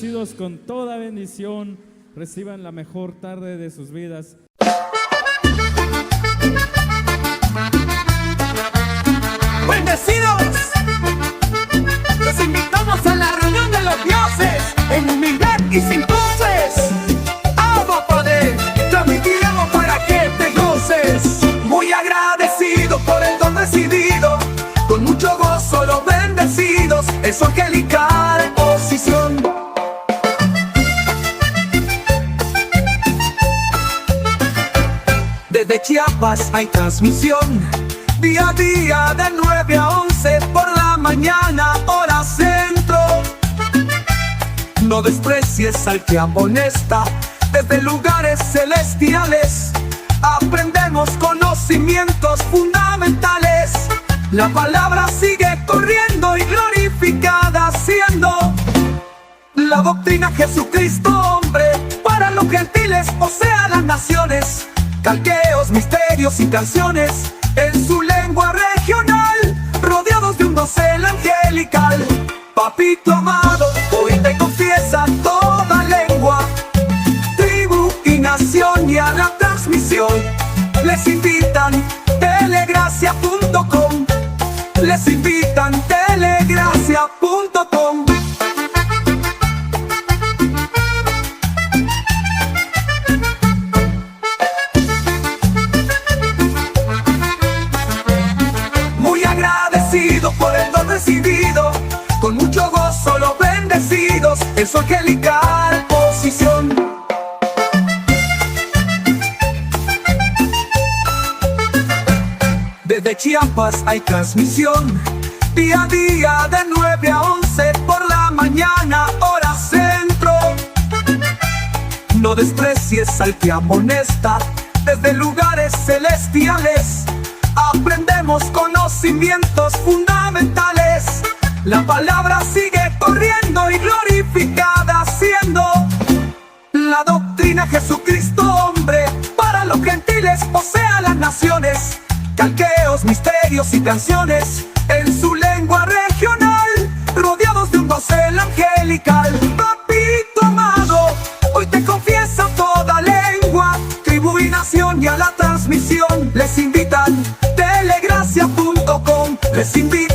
bendecidos con toda bendición. Reciban la mejor tarde de sus vidas. Bendecidos, los invitamos a la reunión de los dioses en humildad y sin poses. Abba Padre, transmitiremos para que te goces. Muy agradecido por el don recibido, con mucho gozo los bendecidos en su angelical posición. Desde Chiapas hay transmisión, día a día de 9 a 11 por la mañana, hora centro. No desprecies al que amonesta, desde lugares celestiales aprendemos conocimientos fundamentales. La palabra sigue corriendo y glorificada siendo la doctrina Jesucristo hombre, para los gentiles, o sea las naciones. Calqueos, misterios y canciones en su lengua regional, rodeados de un dosel angelical. Papito amado, hoy te confiesa toda lengua, tribu y nación, y a la transmisión les invitan telegracia.com. Les invitan telegracia.com. Por el don recibido, con mucho gozo los bendecidos en su angelical posición. Desde Chiapas hay transmisión, día a día de 9 a 11 por la mañana, hora centro. No desprecies al que amonesta, desde lugares celestiales aprendemos conocimientos fundamentales. La palabra sigue corriendo y glorificada siendo la doctrina Jesucristo hombre, para los gentiles, o sea las naciones. Calqueos, misterios y canciones en su lengua regional, rodeados de un dosel angelical. Papito amado, hoy te confiesa toda lengua, tribu y nación, y a la transmisión les invitan telegracia.com. Les invitan